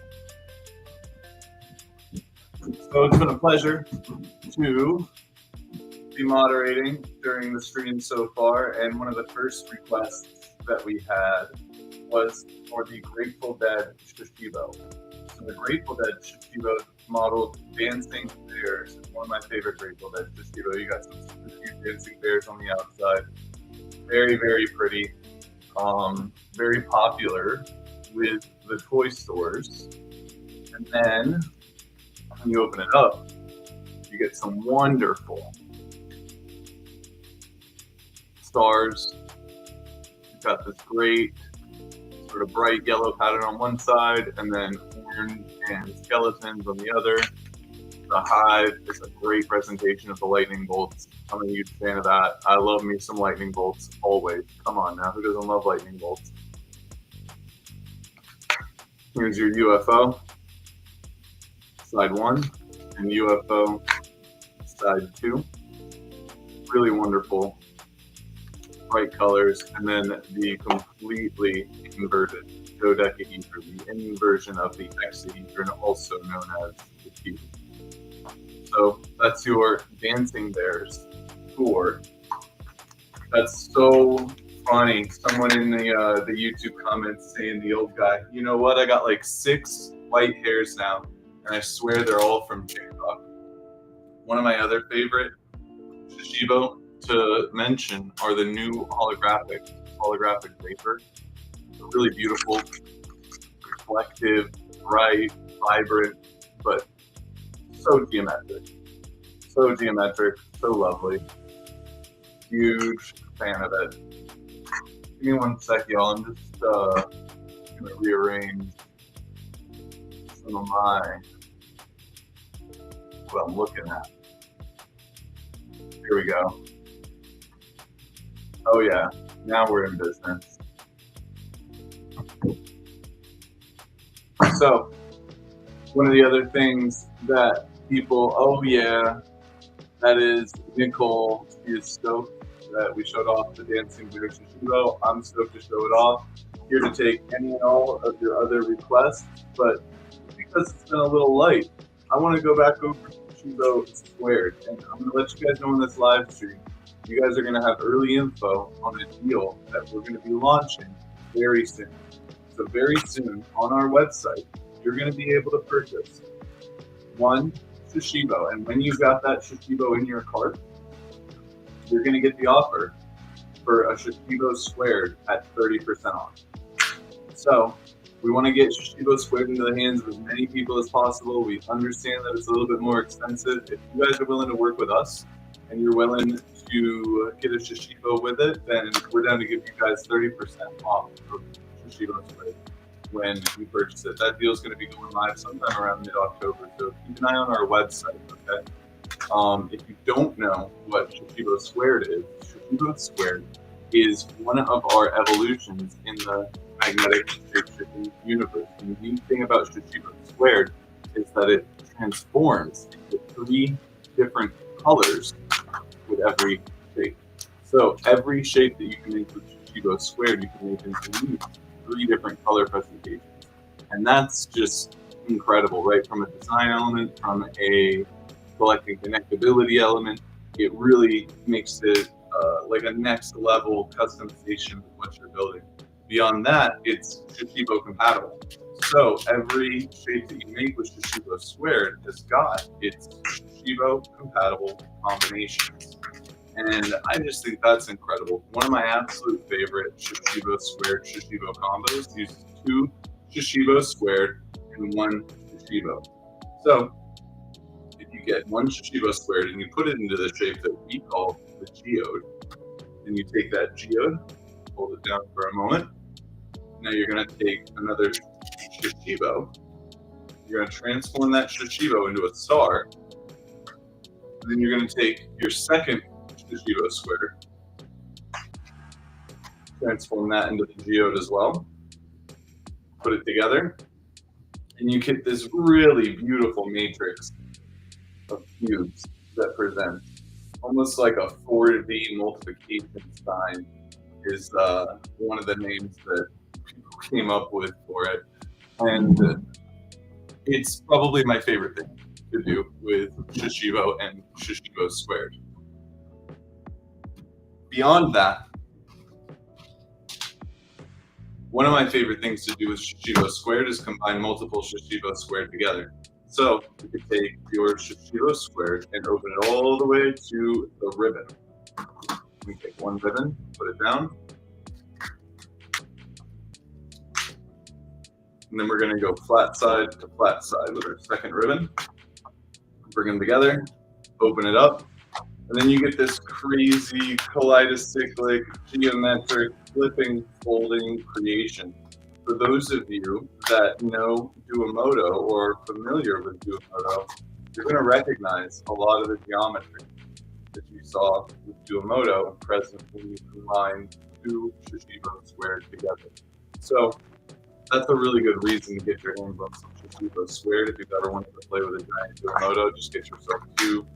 So it's been a pleasure to be moderating during the stream so far, and one of the first requests that we had was for the Grateful Dead Shashibo. So the Grateful Dead Shashibo modeled dancing bears. One of my favorite Grateful Dead Shashibo. You got some super cute dancing bears on the outside. Very, very pretty. Very popular with the toy stores. And then when you open it up, you get some wonderful stars. You've got this great sort of bright yellow pattern on one side, and then orange and skeletons on the other. The hive is a great presentation of the lightning bolts. I'm a huge fan of that. I love me some lightning bolts always. Come on now, who doesn't love lightning bolts? Here's your UFO, side 1, and UFO, side 2. Really wonderful, bright colors, and then the completely inverted dodecahedron, the inversion of the hexahedron, also known as the cube. So that's your Dancing Bears tour. That's so funny. Someone in the YouTube comments saying, the old guy, you know what? I got like 6 white hairs now, and I swear they're all from TikTok. One of my other favorite Shashibo to mention are the new holographic vapor. They're really beautiful, reflective, bright, vibrant, but so geometric, so lovely. Huge fan of it. Give me one sec, y'all. I'm just gonna rearrange some of what I'm looking at. Here we go. Oh yeah, now we're in business. So One of the other things that people, oh yeah, that is Nicole. She is stoked that we showed off the dancing bear Shashibo. I'm stoked to show it off. Here to take any and all of your other requests, but because it's been a little light, I want to go back over to Shashibo Squared, and I'm going to let you guys know in this live stream. You guys are going to have early info on a deal that we're going to be launching very soon. So very soon on our website, you're going to be able to purchase one Shashibo, and when you've got that Shashibo in your cart, you're going to get the offer for a Shashibo Squared at 30% off. So we want to get Shashibo Squared into the hands of as many people as possible. We understand that it's a little bit more expensive. If you guys are willing to work with us and you're willing to get a Shashibo with it, then we're down to give you guys 30% off of Shashibo Squared when you purchase it. That deal is going to be going live sometime around mid-October, so keep an eye on our website, okay? If you don't know what Shashibo Squared is, Shashibo Squared is one of our evolutions in the magnetic shape-shifting universe. And the neat thing about Shashibo Squared is that it transforms into 3 different colors with every shape. So every shape that you can make with Shashibo Squared, you can make into 3 different color presentations. And that's just incredible, right? From a design element, from a collecting connectability element, it really makes it like a next level customization of what you're building. Beyond that, it's Shashibo compatible. So every shape that you make with Shashibo Squared has got its Shashibo compatible combinations. And I just think that's incredible. One of my absolute favorite Shashibo Squared Shashibo combos uses 2 Shashibo Squared and 1 Shashibo. So if you get 1 Shashibo Squared and you put it into the shape that we call the geode, and you take that geode, hold it down for a moment. Now you're going to take another Shashibo. You're going to transform that Shashibo into a star. And then you're going to take your second Shashibo Squared, transform that into the geode as well, put it together, and you get this really beautiful matrix of cubes that present almost like a 4D multiplication sign is one of the names that people came up with for it. And it's probably my favorite thing to do with Shashibo and Shashibo Squared. Beyond that, one of my favorite things to do with Shashibo Squared is combine multiple Shashibo Squared together. So you could take your Shashibo Squared and open it all the way to the ribbon. We take one ribbon, put it down, and then we're going to go flat side to flat side with our second ribbon. Bring them together, open it up, and then you get this crazy kaleidoscopic, geometric, flipping, folding creation. For those of you that know Duomodo or are familiar with Duomodo, you're going to recognize a lot of the geometry that you saw with Duomodo present when you combine 2 Shashibo Squared together. So that's a really good reason to get your hands on some Shashibo Squared. If you've ever wanted to play with a giant Duomodo, just get yourself 2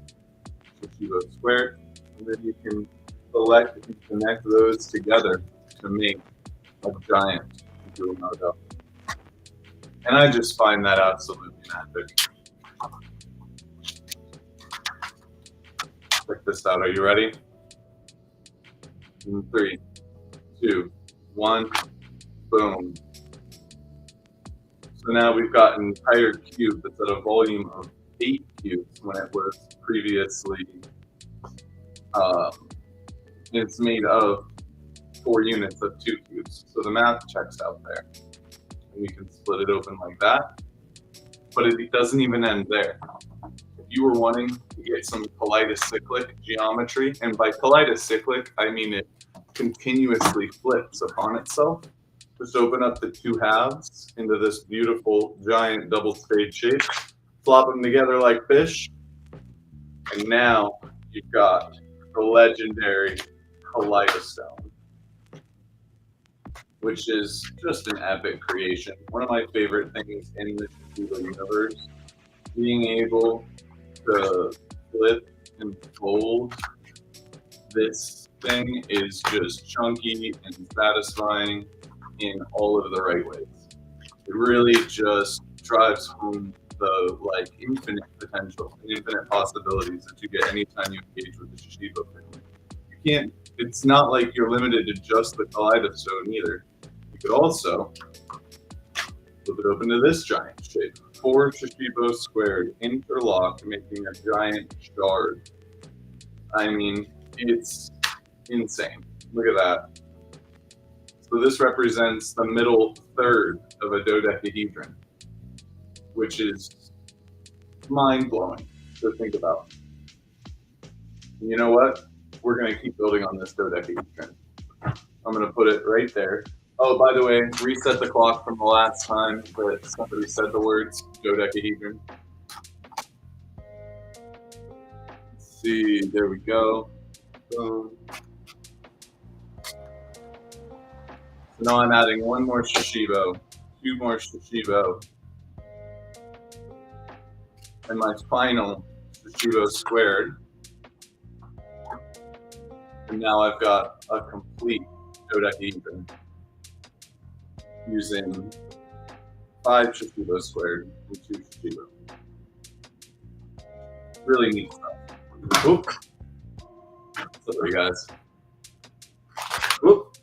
Shashibo Squared, and then you can select and connect those together to make a giant Duomodo. And I just find that absolutely magic. Check this out. Are you ready? In 3, 2, 1, boom. So now we've got an entire cube that's at a volume of 8 cubes when it was previously, it's made of 4 units of 2 cubes. So the math checks out there. And we can split it open like that. But it doesn't even end there. If you were wanting to get some kaleidoscopic geometry, and by kaleidoscopic, I mean it continuously flips upon itself, just open up the 2 halves into this beautiful giant double spade shape, flop them together like fish, and now you've got the legendary Kaleidostone, which is just an epic creation. One of my favorite things in the Shashibo universe. Being able to flip and fold this thing is just chunky and satisfying in all of the right ways. It really just drives home the infinite potential and infinite possibilities that you get anytime you engage with the Shashibo family. You can't. It's not like you're limited to just the Kaleidostone either. You could also flip it open to this giant shape. 4 Shashibo squared interlocked, making a giant shard. I mean, it's insane. Look at that. So this represents the middle third of a dodecahedron, which is mind-blowing to think about. And you know what? We're going to keep building on this dodecahedron. I'm going to put it right there. Oh, by the way, reset the clock from the last time that somebody said the words dodecahedron. Let's see, there we go. Boom. So now I'm adding 1 more Shashibo, 2 more Shashibo, and my final Shashibo squared. And now I've got a complete dodecahedron using 5 Shashibo squared and 2 Shashibo. Really neat stuff. Oop. Sorry, guys. Oop.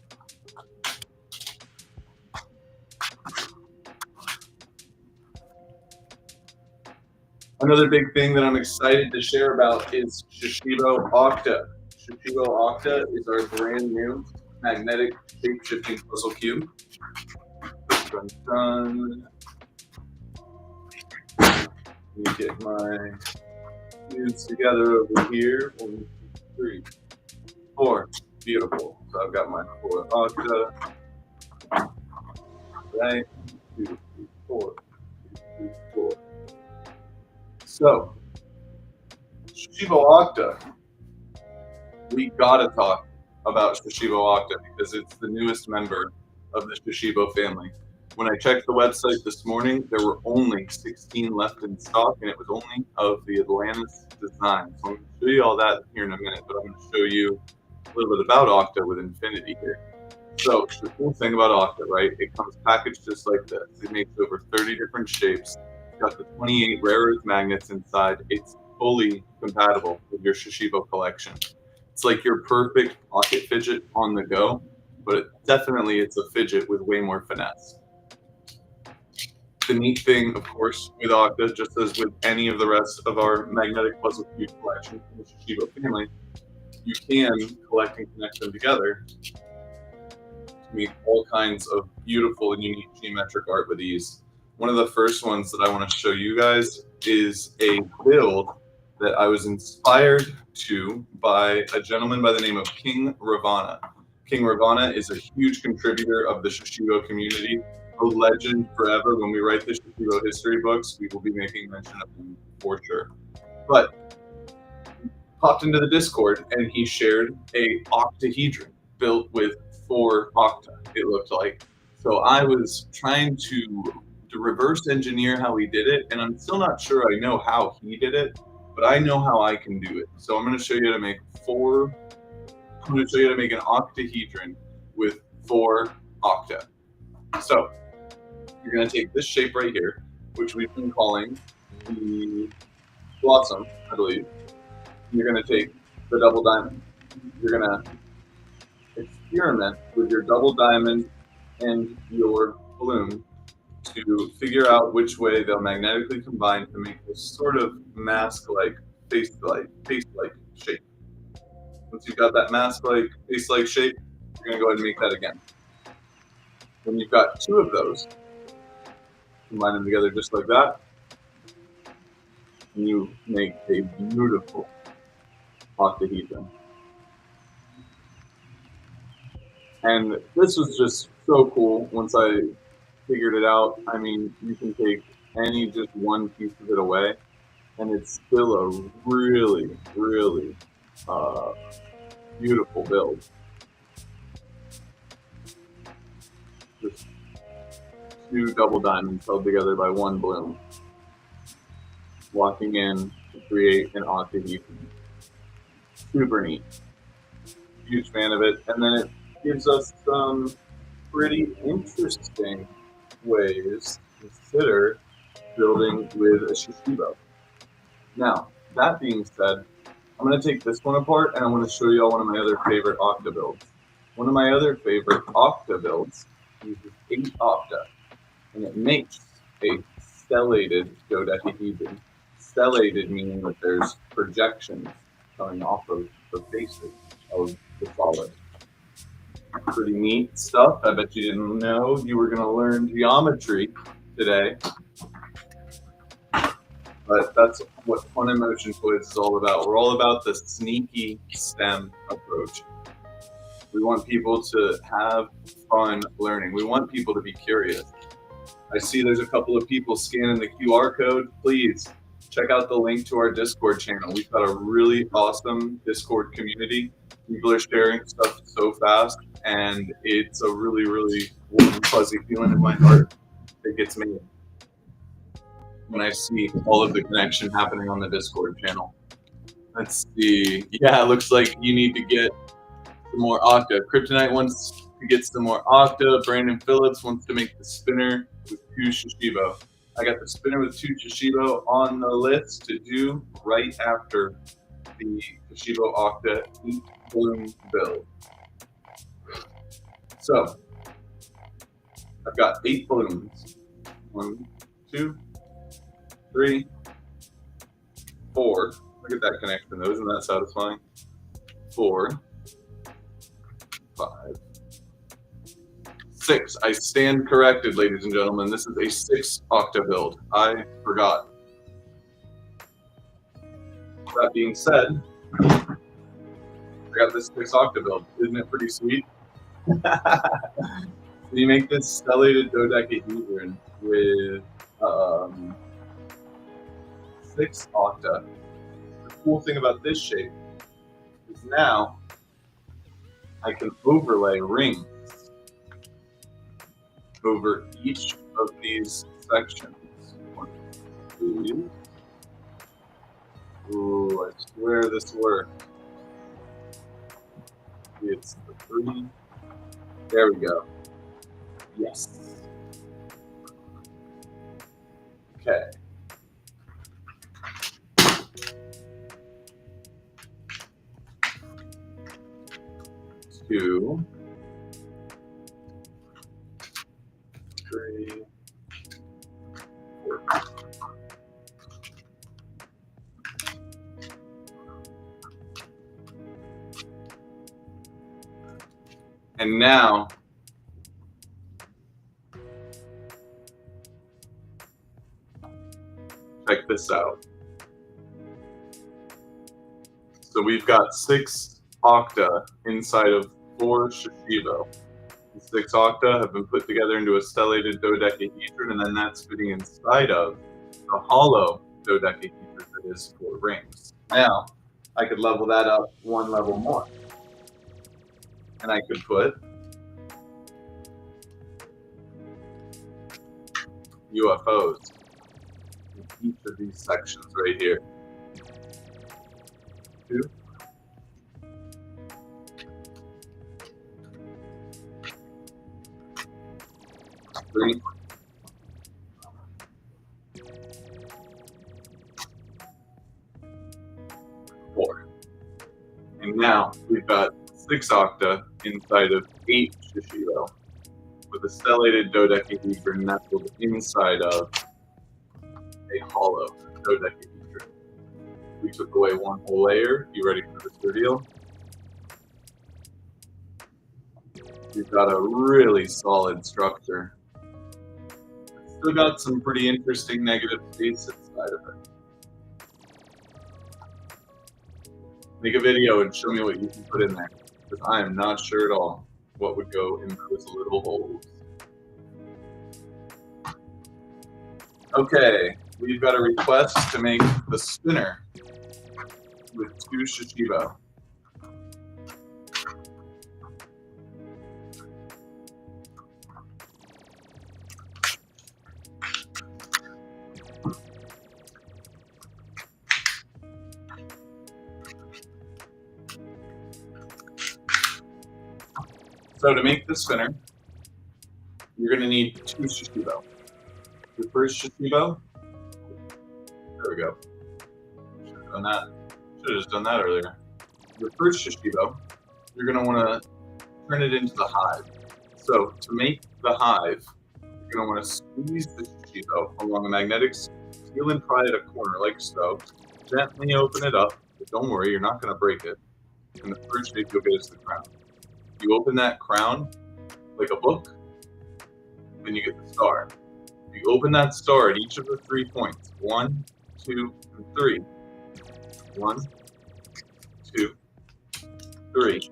Another big thing that I'm excited to share about is Shashibo Octa. Shashibo Octa is our brand new magnetic shape-shifting puzzle cube. Dun, dun. Let me get my cubes together over here. 1, 2, 3, 4. Beautiful. So I've got my 4 Octa. Right. 2, 3, 4. 2, 3, 4. So, Shashibo Octa. We gotta talk about Shashibo Octa because it's the newest member of the Shashibo family. When I checked the website this morning, there were only 16 left in stock, and it was only of the Atlantis design. So I'm going to show you all that here in a minute, but I'm going to show you a little bit about Octa with Infinity here. So the cool thing about Octa, right, it comes packaged just like this. It makes over 30 different shapes. It's got the 28 rare earth magnets inside. It's fully compatible with your Shashibo collection. It's like your perfect pocket fidget on the go, but it's a fidget with way more finesse. The neat thing, of course, with Octa, just as with any of the rest of our magnetic puzzle cube collection from the Shashibo family, you can collect and connect them together to make all kinds of beautiful and unique geometric art with ease. One of the first ones that I want to show you guys is a build that I was inspired to by a gentleman by the name of King Ravana. King Ravana is a huge contributor of the Shashibo community, a legend forever. When we write the Shashibo history books, we will be making mention of him for sure. But he popped into the Discord and he shared a octahedron built with 4 octa, it looked like. So I was trying to reverse engineer how he did it, and I'm still not sure I know how he did it, but I know how I can do it. So I'm going to show you how to make an octahedron with 4 octa. So you're going to take this shape right here, which we've been calling the blossom, I believe. You're going to take the double diamond. You're going to experiment with your double diamond and your balloon to figure out which way they'll magnetically combine to make this sort of mask-like, face-like shape. Once you've got that mask-like, face-like shape, you're going to go ahead and make that again. When you've got 2 of those, combine them together just like that, and you make a beautiful octahedron. And this was just so cool once I figured it out. I mean, you can take just one piece of it away, and it's still a really, really beautiful build. Just two double diamonds held together by one bloom. Walking in to create an octahedron. Super neat. Huge fan of it. And then it gives us some pretty interesting ways to consider building with a Shashibo. Now, that being said, I'm going to take this one apart and I'm going to show you all one of my other favorite Octa builds. One of my other favorite Octa builds uses 8 Octa, and it makes a stellated dodecahedron. Stellated meaning that there's projections coming off of the faces of the solid. Pretty neat stuff. I bet you didn't know you were going to learn geometry today. But that's what Fun in Motion Toys is all about. We're all about the sneaky STEM approach. We want people to have fun learning. We want people to be curious. I see there's a couple of people scanning the QR code. Please check out the link to our Discord channel. We've got a really awesome Discord community. People are sharing stuff so fast, and it's a really, really warm, fuzzy feeling in my heart that gets me when I see all of the connection happening on the Discord channel. Let's see. Yeah, it looks like you need to get some more Octa. Kryptonite wants to get some more Octa. Brandon Phillips wants to make the spinner with 2 Shashibo. I got the spinner with 2 Shashibo on the list to do right after the Shashibo Octa 8 bloom build. So, I've got 8 blooms. 1, 2, 3, 4. Look at that connection. Isn't that satisfying? 4, 5, 6. I stand corrected, ladies and gentlemen. This is a 6 Octa build. I forgot. That being said, I got this 6 Octa build. Isn't it pretty sweet? So you make this stellated dodecahedron with 6 Octa. The cool thing about this shape is now I can overlay rings over each of these sections. 1, 2. Ooh, I swear this worked. It's the 3. There we go. Yes. Okay. Two, 3, 4. And now check this out. So we've got 6 Octa inside of 4 Shashibo. The 6 Octa have been put together into a stellated dodecahedron, and then that's fitting inside of the hollow dodecahedron that is 4 rings. Now, I could level that up 1 level more. And I could put UFOs in each of these sections right here. 2, 3, 4. And now we've got 6 Octa inside of 8 Shashibo with a stellated dodecahedron nestled inside of a hollow dodecahedron. We took away 1 whole layer. You ready for this reveal? We've got a really solid structure. Still got some pretty interesting negative space inside of it. Make a video and show me what you can put in there, because I am not sure at all what would go in those little holes. Okay, we've got a request to make the spinner with 2 Shashibo. So to make the spinner, you're going to need 2 Shashibo. Your first Shashibo, there we go. Should have done that. Should have just done that earlier. Your first Shashibo, you're going to want to turn it into the hive. So to make the hive, you're going to want to squeeze the Shashibo along a magnetic seal and pry at a corner like so. Gently open it up, but don't worry, you're not going to break it. And the first shape you'll get is the crown. You open that crown like a book, then you get the star. You open that star at each of the 3 points. 1, 2, and 3. 1, 2, 3.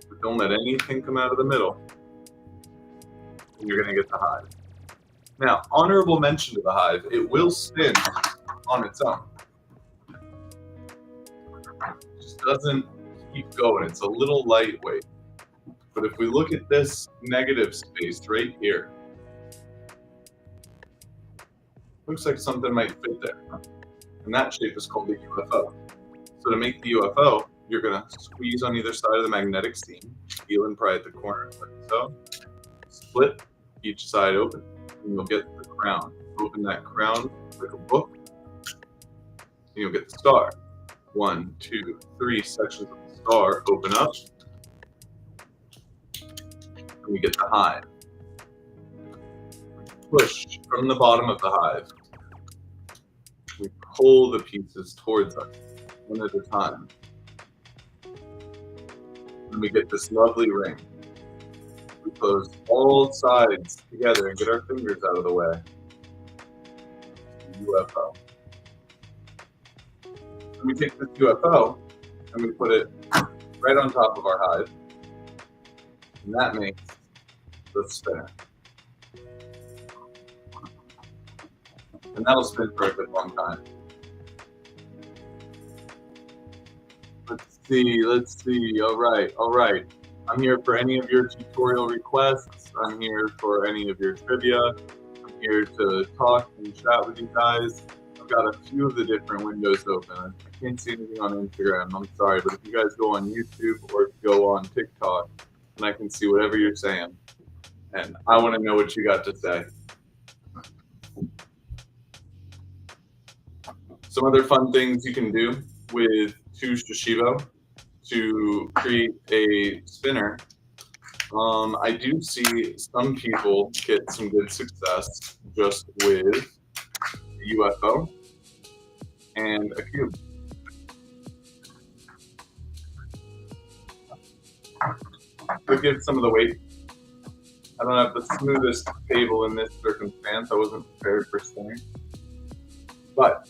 But don't let anything come out of the middle. And you're going to get the hive. Now, honorable mention to the hive, it will spin on its own. It just doesn't keep going. It's a little lightweight. But if we look at this negative space right here, looks like something might fit there. And that shape is called the UFO. So to make the UFO, you're going to squeeze on either side of the magnetic seam, heel and pry at the corner like so, split each side open, and you'll get the crown. Open that crown like a book, and you'll get the star. 1, 2, 3 sections of the star open up, and we get the hive. Push from the bottom of the hive. We pull the pieces towards us, one at a time. And we get this lovely ring. We close all sides together and get our fingers out of the way. UFO. And we take this UFO and we put it right on top of our hive. And that makes the spinner. And that'll spin for a good long time. Let's see. All right. I'm here for any of your tutorial requests. I'm here for any of your trivia. I'm here to talk and chat with you guys. I've got a few of the different windows open. I can't see anything on Instagram, I'm sorry, but if you guys go on YouTube or go on TikTok, then I can see whatever you're saying. And I want to know what you got to say. Some other fun things you can do with 2 Shashibo to create a spinner. I do see some people get some good success just with a UFO and a cube. To give some of the weight. I don't have the smoothest table in this circumstance. I wasn't prepared for spinning. But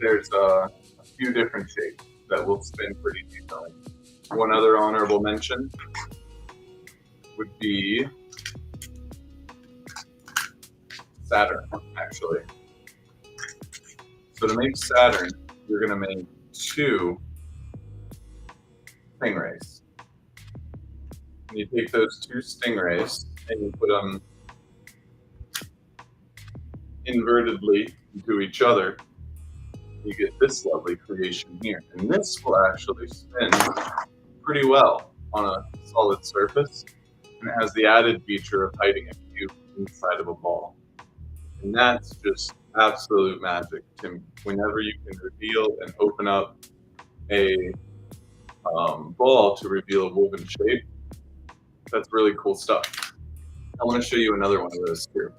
there's a few different shapes that will spin pretty decently. One other honorable mention would be Saturn, actually. So to make Saturn, you're going to make 2 stingrays. And you take those 2 stingrays and you put them invertedly into each other. You get this lovely creation here. And this will actually spin pretty well on a solid surface. And it has the added feature of hiding a cube inside of a ball. And that's just absolute magic to me. Whenever you can reveal and open up a ball to reveal a woven shape, that's really cool stuff. I want to show you another one of those too.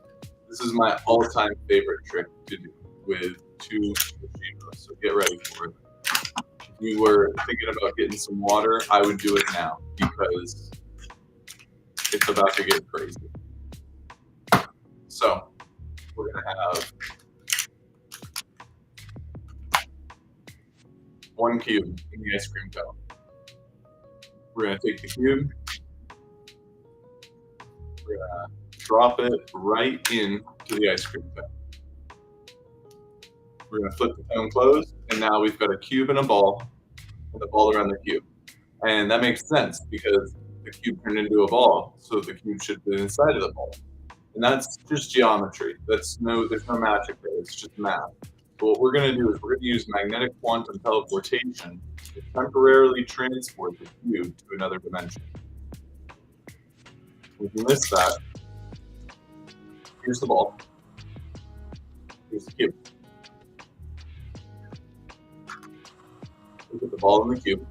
This is my all-time favorite trick to do with 2 Shashibo, so get ready for it. If you were thinking about getting some water, I would do it now because it's about to get crazy. So we're going to have 1 cube in the ice cream cone. We're going to take the cube, we're going to drop it right into the ice cream cone. We're going to flip the cone closed, and now we've got a cube and a ball, and the ball around the cube. And that makes sense because the cube turned into a ball, so the cube should be inside of the ball. And that's just geometry. There's no magic there, it's just math. But what we're going to do is we're going to use magnetic quantum teleportation to temporarily transport the cube to another dimension. If you miss that, here's the ball. Here's the cube. Look at the ball in the cube.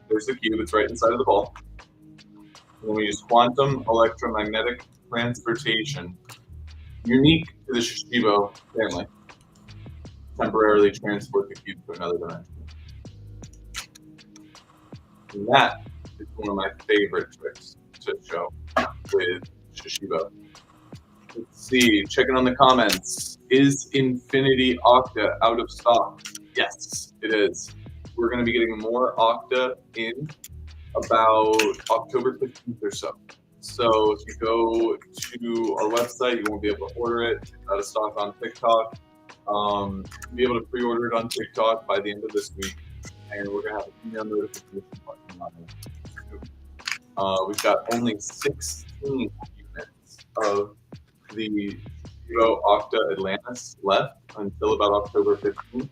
There's the cube. It's right inside of the ball. And then we use quantum electromagnetic transportation, unique to the Shashibo family, temporarily transport the cube to another dimension. And that is one of my favorite tricks to show with Shashibo. Let's see, checking on the comments. Is Infinity Octa out of stock? Yes, it is. We're going to be getting more Octa in about October 15th or so. So if you go to our website, you won't be able to order it. It's out of stock on TikTok. You'll be able to pre-order it on TikTok by the end of this week. And we're going to have an email notification button on it. We've got only 16 units of the Shashibo Octa Atlantis left until about October 15th.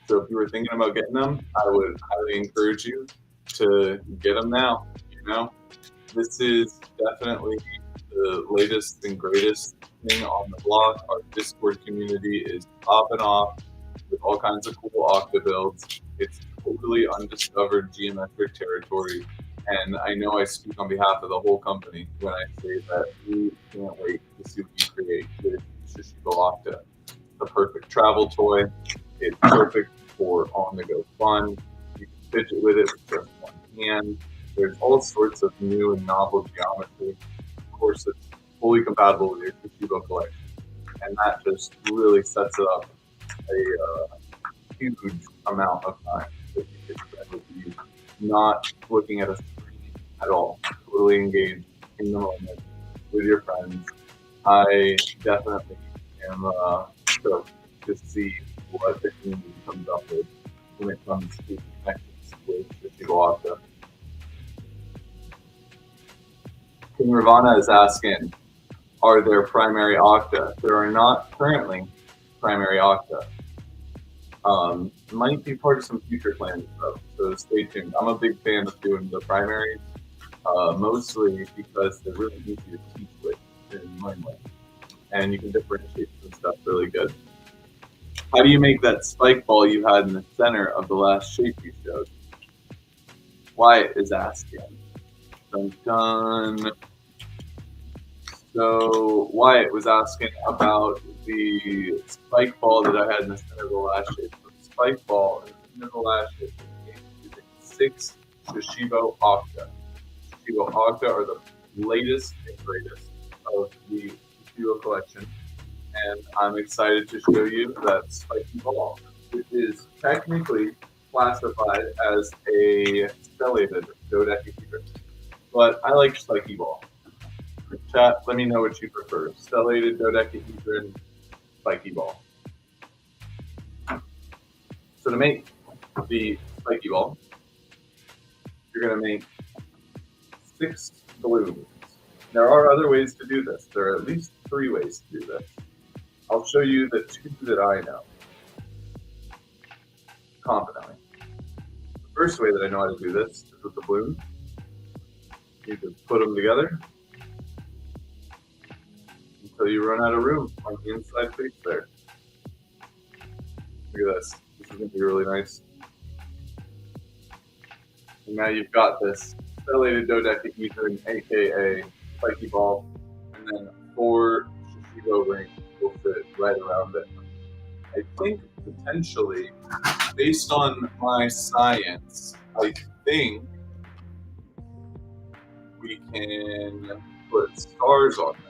So if you were thinking about getting them, I would highly encourage you to get them now. You know, this is definitely the latest and greatest thing on the block. Our Discord community is popping off with all kinds of cool Octa builds. It's totally undiscovered geometric territory. And I know I speak on behalf of the whole company when I say that we can't wait to see what you create with Shashibo Octa. The perfect travel toy. It's perfect for on-the-go fun. You can fidget with it with just one hand. There's all sorts of new and novel geometry. Of course, it's fully compatible with your Shashibo collection. And that just really sets it up a huge amount of time that you can spend with you, not looking at a screen at all. Totally engaged in the moment with your friends. I definitely am stoked to see what the community comes up with when it comes to connections with Shashibo Octa. King Ravana is asking, are there primary Octa? There are not currently primary Octa. Might be part of some future plans though, so stay tuned. I'm a big fan of doing the primaries, mostly because they're really easy to teach with and learn with, and you can differentiate some stuff really good. How do you make that spike ball you had in the center of the last shape you showed? Wyatt is asking. Dun, dun. So Wyatt was asking about the spike ball that I had in the center of the last shape. The spike ball in the center of the last shape is 6 Shashibo Octa. Shashibo Octa are the latest and greatest of the Shashibo collection. And I'm excited to show you that spiky ball, which is technically classified as a stellated dodecahedron. But I like spiky ball. Chat, let me know what you prefer. Stellated dodecahedron, spiky ball. So to make the spiky ball, you're going to make 6 balloons. There are other ways to do this. There are at least 3 ways to do this. I'll show you the 2 that I know confidently. The first way that I know how to do this is with the balloon. You just put them together until you run out of room on the inside face there. Look at this. This is going to be really nice. And now you've got this stellated dodecahedron, aka spiky ball, and then 4 Shashibo rings will fit right around it. I think potentially, based on my science, I think we can put stars on this.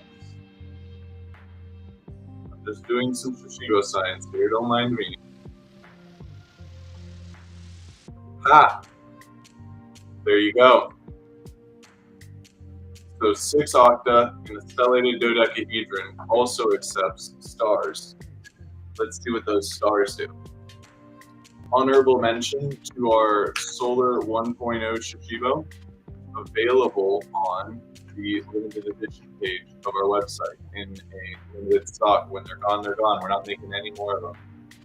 I'm just doing some Shashibo science here, don't mind me. Ha! There you go. So 6 Octa in the stellated dodecahedron also accepts stars. Let's see what those stars do. Honorable mention to our Solar 1.0 Shashibo, available on the limited edition page of our website in a limited stock. When they're gone, they're gone. We're not making any more of them.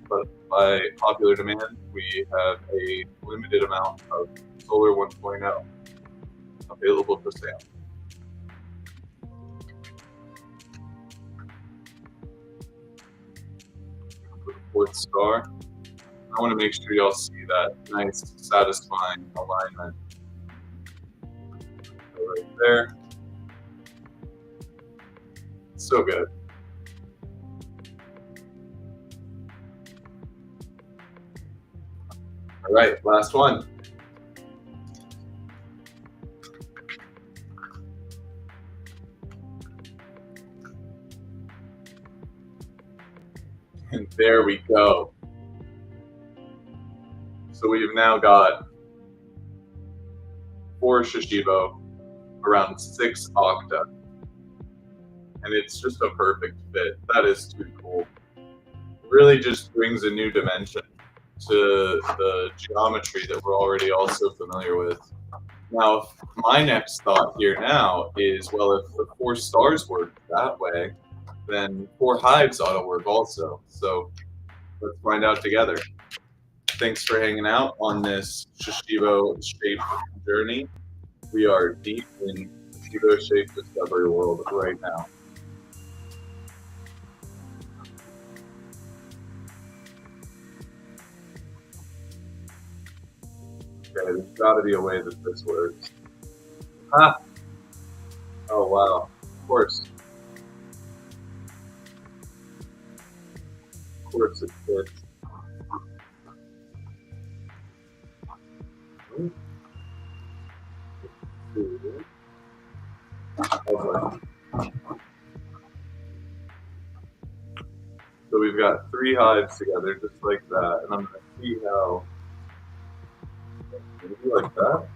But by popular demand, we have a limited amount of Solar 1.0 available for sale. For the fourth star, I want to make sure y'all see that nice, satisfying alignment. So right there. So good. All right, last one. And there we go. So we've now got 4 Shashibo, around 6 Octa. And it's just a perfect fit. That is too cool. It really just brings a new dimension to the geometry that we're already also familiar with. Now, my next thought here now is, well, if the 4 stars work that way, then 4 hives ought to work also. So let's find out together. Thanks for hanging out on this Shashibo shape journey. We are deep in Shashibo shape discovery world right now. Okay, there's got to be a way that this works. Ah! Oh, wow. Of course. Of course it fits. Okay. So we've got 3 hives together, just like that. And I'm going to see how. Maybe like that.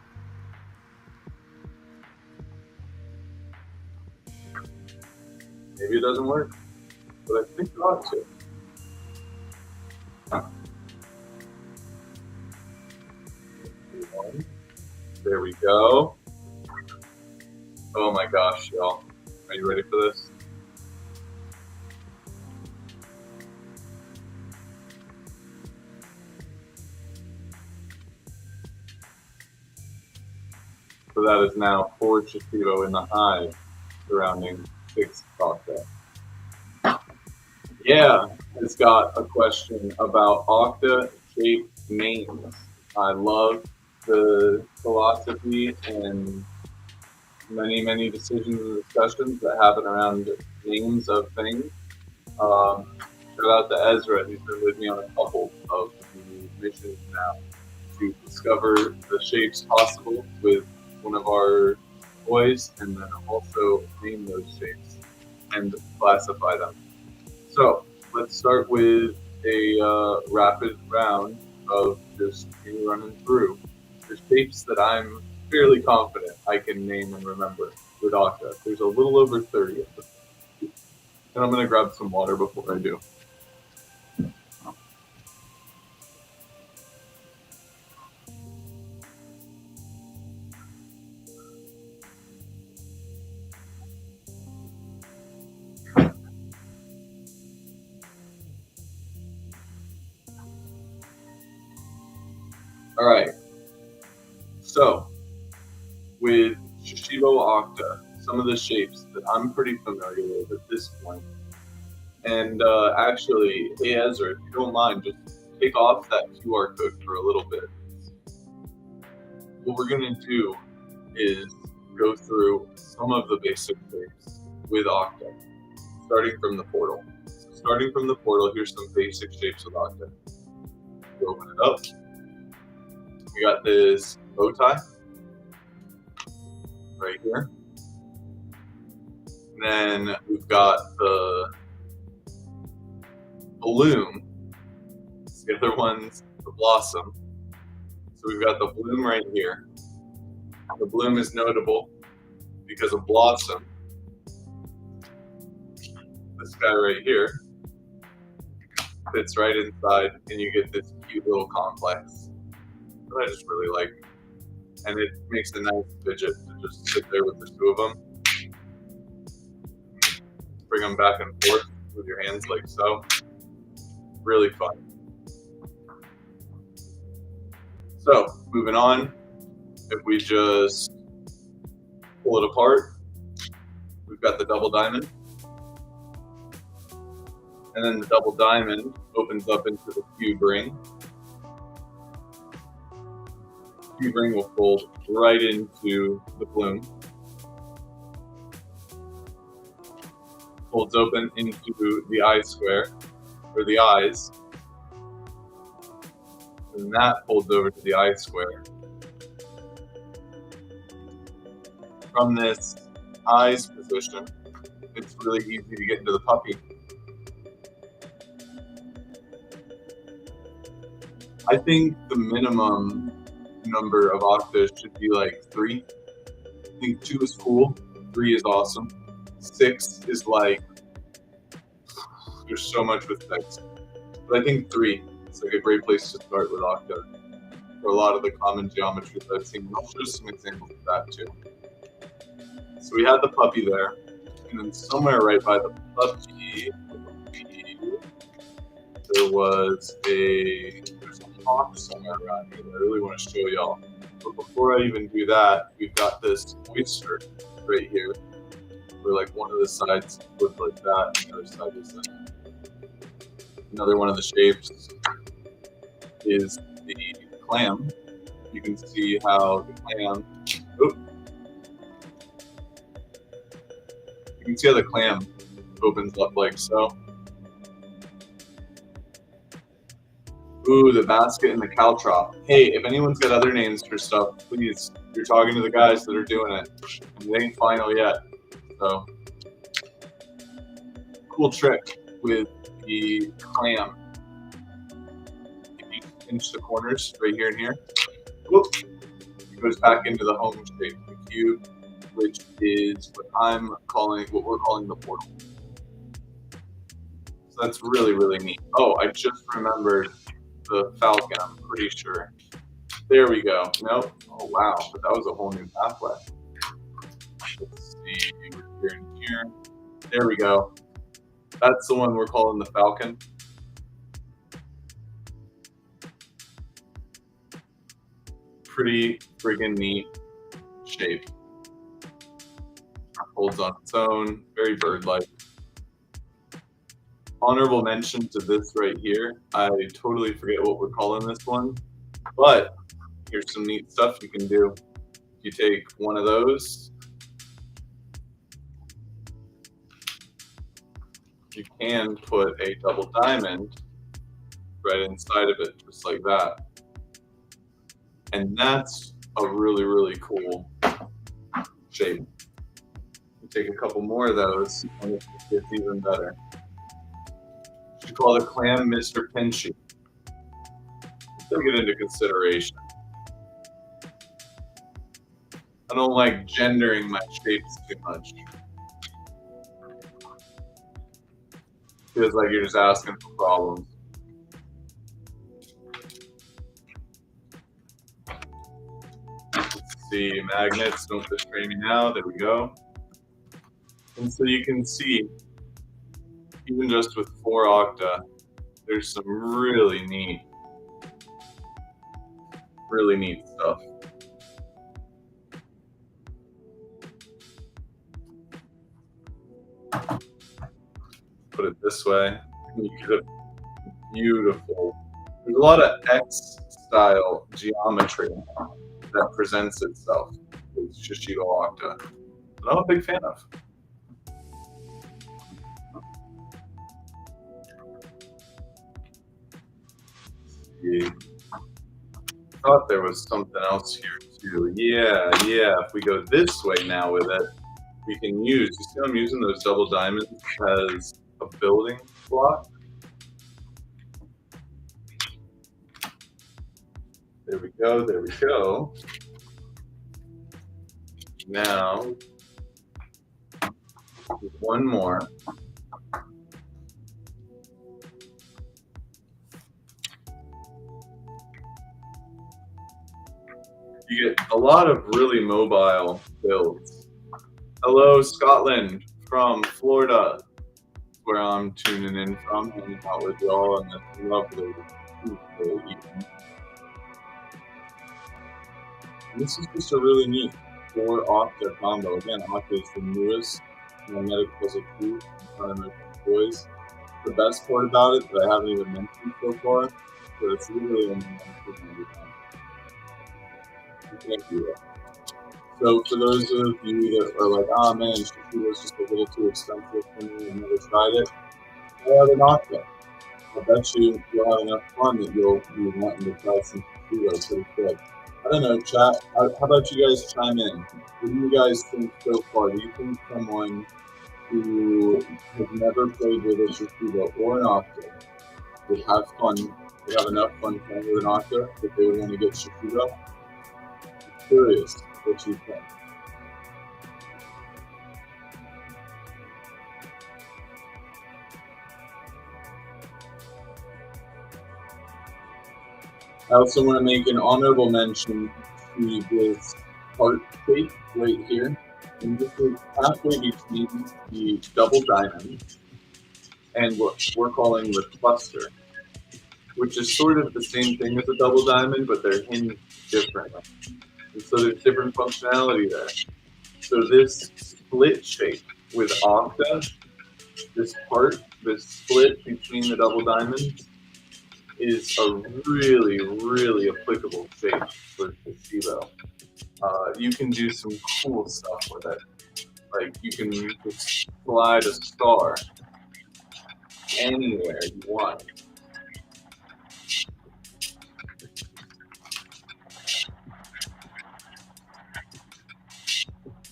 Maybe it doesn't work, but I think it ought to. There we go. Oh my gosh, y'all. Are you ready for this? So that is now 4 Shashibo in the hive surrounding 6 Octa. Yeah, it's got a question about Octa shape names. I love the philosophy and many decisions and discussions that happen around names of things. Shout out to Ezra. He's been with me on a couple of the missions now to discover the shapes possible with one of our boys, and then also name those shapes and classify them. So let's start with a rapid round of just me running through the shapes that I'm fairly confident I can name and remember with Octa. There's a little over 30 of them. And I'm going to grab some water before I do. All right. So, with Shashibo Octa, some of the shapes that I'm pretty familiar with at this point. And actually, hey Ezra, if you don't mind, just take off that QR code for a little bit. What we're going to do is go through some of the basic shapes with Octa, starting from the portal. So starting from the portal, here's some basic shapes with Octa. We open it up. We got this bow tie right here. And then we've got the bloom. The other one's the blossom. So we've got the bloom right here. The bloom is notable because of blossom. This guy right here fits right inside, and you get this cute little complex that I just really like. And it makes a nice fidget to just sit there with the 2 of them. bring them back and forth with your hands like so. Really fun. So moving on, if we just pull it apart, we've got the double diamond. And then the double diamond opens up into the cube ring. Cube ring will fold right into the bloom. Folds open into the eye square, or the eyes. And that folds over to the eye square. From this eyes position, it's really easy to get into the puppy. I think the minimum number of octas should be like 3. I think 2 is cool, 3 is awesome. 6 is like, there's so much with 6. But I think 3 is like a great place to start with octa for a lot of the common geometries I've seen. And I'll show some examples of that too. So we had the puppy there, and then somewhere right by the puppy, there's a hawk somewhere around here that I really want to show y'all. But before I even do that, we've got this oyster right here, where like one of the sides looks like that, and the other side isn't. Another one of the shapes is the clam. You can see how the clam, you can see how the clam opens up like so. Ooh, the basket and the caltrop. Hey, if anyone's got other names for stuff, please, you're talking to the guys that are doing it. And it ain't final yet. So, cool trick with the clam. If you pinch the corners right here and here, whoop, it goes back into the home shape, the cube, which is what we're calling the portal. So that's really, really neat. Oh, I just remembered the falcon, I'm pretty sure. There we go. Nope. Oh wow, but that was a whole new pathway. Let's see, we're here and here. There we go. That's the one we're calling the falcon. Pretty friggin' neat shape. Holds on its own, very bird-like. Honorable mention to this right here. I totally forget what we're calling this one, but here's some neat stuff you can do. You take one of those, you can put a double diamond right inside of it, just like that. And that's a really, really cool shape. You take a couple more of those, and it gets even better. We call the clam Mr. Pinchy. Take it into consideration. I don't like gendering my shapes too much. Feels like you're just asking for problems. Let's see, magnets, don't betray me now. There we go. And so you can see, even just with 4 octa, there's some really neat stuff. Put it this way, you get a beautiful, there's a lot of X-style geometry that presents itself with Shashibo Octa that I'm a big fan of. Thought there was something else here too. Yeah. If we go this way now with it, we can use, you see I'm using those double diamonds as a building block? There we go. Now, one more. You get a lot of really mobile builds. Hello, Scotland from Florida. where I'm tuning in from, hanging out with y'all on this lovely Tuesday evening. And this is just a really neat 4-Octa combo. Again, Octa is the newest magnetic puzzle cube in American Toys. The best part about it that I haven't even mentioned so far, but it's really only Thank you. So for those of you that are like, ah man, Shashibo's just a little too expensive for me, I've never tried it, I have an Octa. I bet you'll have enough fun that you'll be wanting to try some Shashibo pretty quick. I don't know, chat. How about you guys chime in? What do you guys think so far? Do you think someone who has never played with a Shashibo or an Octa would have fun, would have enough fun playing with an Octa if they would want to get Shashibo? I'm curious what you think. I also want to make an honorable mention to this heart shape right here. And this is halfway between the double diamond and what we're calling the cluster, which is sort of the same thing as a double diamond, but they're hinged differently. And so there's different functionality there. So this split shape with Octa, this part, this split between the double diamonds, is a really, really applicable shape for Shashibo. You can do some cool stuff with it. Like you can just slide a star anywhere you want.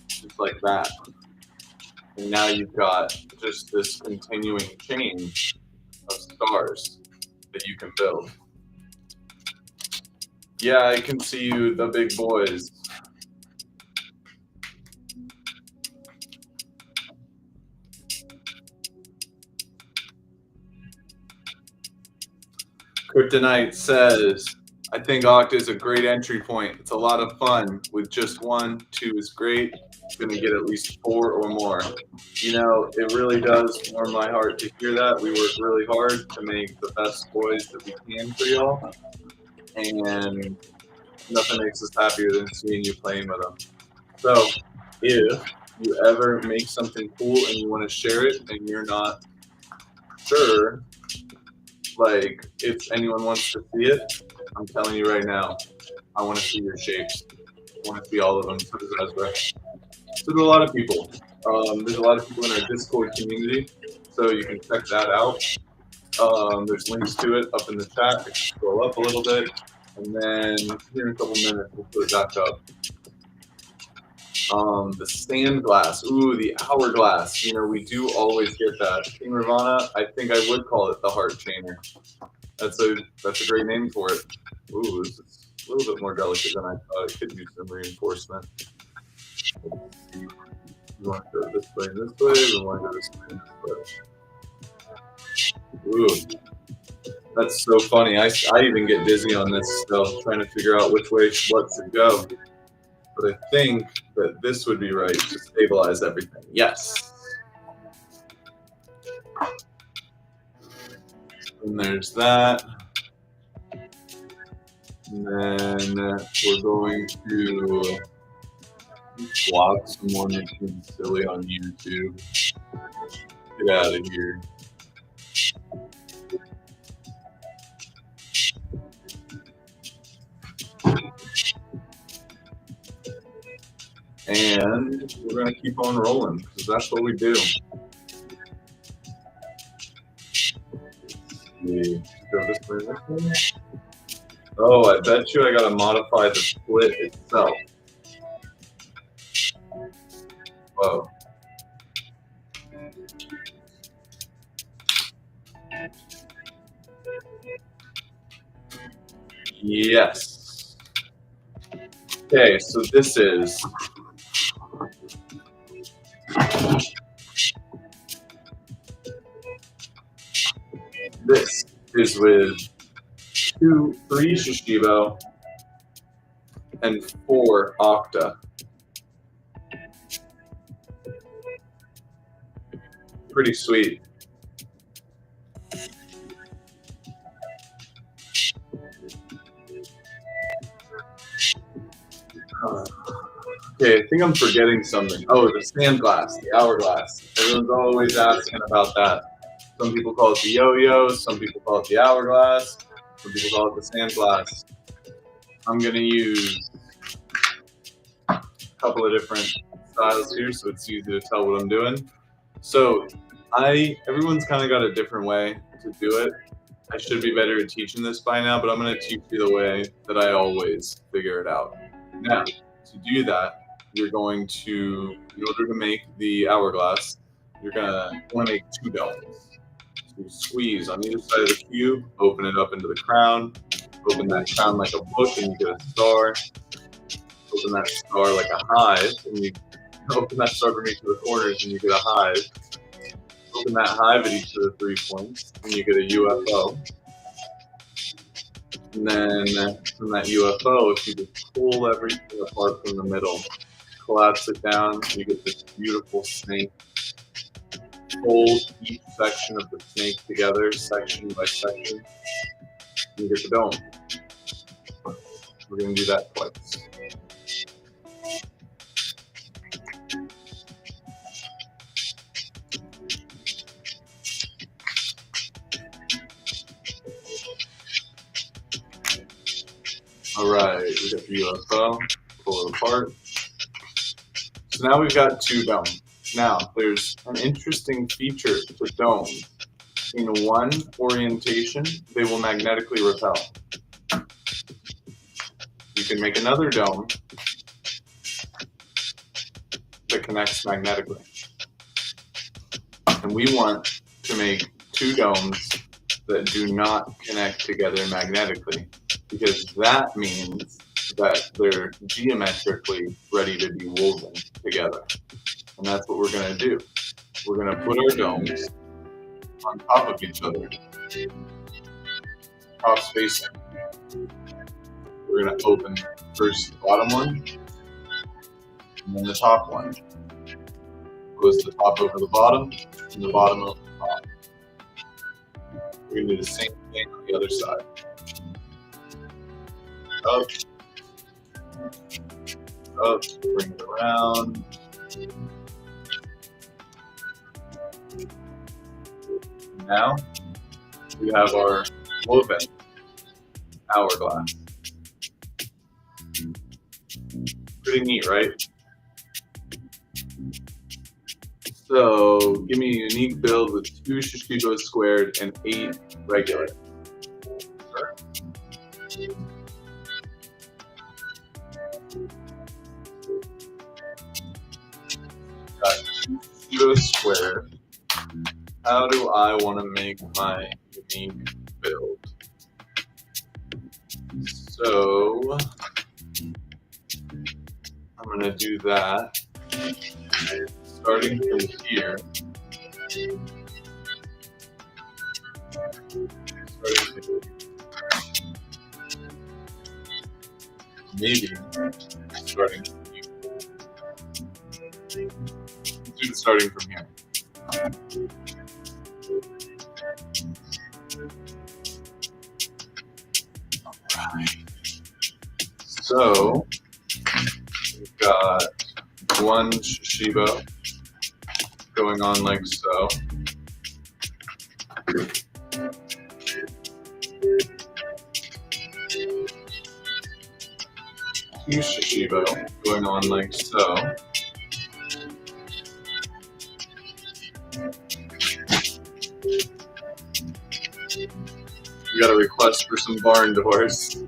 Just like that. And now you've got just this continuing chain of stars that you can build. Yeah, I can see you, the big boys. Kryptonite says, I think Octa is a great entry point. It's a lot of fun. With just 1, 2 is great. Going to get at least 4 or more. You know, it really does warm my heart to hear that. We work really hard to make the best toys that we can for y'all. And nothing makes us happier than seeing you playing with them. So, if you ever make something cool and you want to share it and you're not sure, like, if anyone wants to see it, I'm telling you right now, I want to see your shapes. I want to see all of them. So does Ezra. So do a lot of people. There's a lot of people in our Discord community, so you can check that out. There's links to it up in the chat. If you scroll up a little bit, and then here in a couple minutes, we'll put it back up. The stand glass, ooh, the hourglass. You know, we do always get that. King Ravana, I think I would call it the heart chainer. That's a great name for it. Ooh, this is a little bit more delicate than I thought. It could use some reinforcement. Let's see. We want to go this way and this way. We want to go this way and this way. Ooh, that's so funny. I even get dizzy on this stuff, trying to figure out which way what should go. But I think that this would be right to stabilize everything. Yes. And there's that. And then we're going to block someone making silly on YouTube. Get out of here. And we're going to keep on rolling because that's what we do. Go this way, this way. Oh, I bet you I got to modify the split itself. Whoa. Yes. Okay, so this is with 3 Shashibo and 4 Octa. Pretty sweet. Okay, I think I'm forgetting something. Oh, the sand glass, the hourglass. Everyone's always asking about that. Some people call it the yo-yo, some people call it the hourglass, some people call it the sand glass. I'm gonna use a couple of different styles here so it's easy to tell what I'm doing. So everyone's kind of got a different way to do it. I should be better at teaching this by now, but I'm gonna teach you the way that I always figure it out. Now, to do that, you're going to, in order to make the hourglass, you're gonna want to make two domes. So you squeeze on either side of the cube, open it up into the crown, open that crown like a book and you get a star, open that star like a hive, and you open that star from each of the corners and you get a hive, open that hive at each of the 3 points and you get a UFO. And then from that UFO, if you just pull everything apart from the middle, collapse it down, you get this beautiful snake. Fold each section of the snake together, section by section, and you get the dome. We're going to do that twice. All right, we got the UFO, pull it apart. So now we've got two domes. Now, there's an interesting feature with domes. In one orientation, they will magnetically repel. You can make another dome that connects magnetically. And we want to make two domes that do not connect together magnetically, because that means that they're geometrically ready to be woven together. And that's what we're going to do. We're going to put our domes on top of each other, top spacing. We're going to open first the bottom one, and then the top one. Goes the top over the bottom, and the bottom over the top. We're going to do the same thing on the other side. Up, bring it around. Now we have our woven hourglass. Pretty neat, right? So give me a unique build with 2 Shashibo Squared and 8 regular. Sure. Got 2 Shashibo Squared. How do I want to make my unique build? So I'm going to do that. Starting from here. Maybe starting from here. Do starting from here. Alright. So we've got 1 Shashibo going on like so. Two Shashibo going on like so. We got a request for some barn doors. You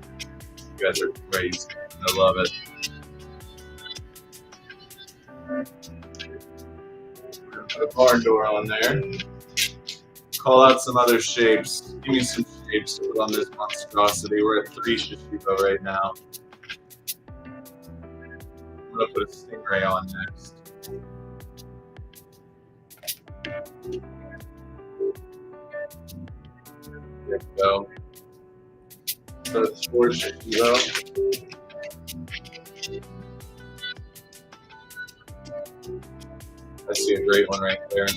guys are crazy. I love it. Put a barn door on there. Call out some other shapes. Give me some shapes to put on this monstrosity. We're at 3 Shashibo right now. I'm gonna put a stingray on next. There we go. So it's 4 Shashibo. I see a great one right there.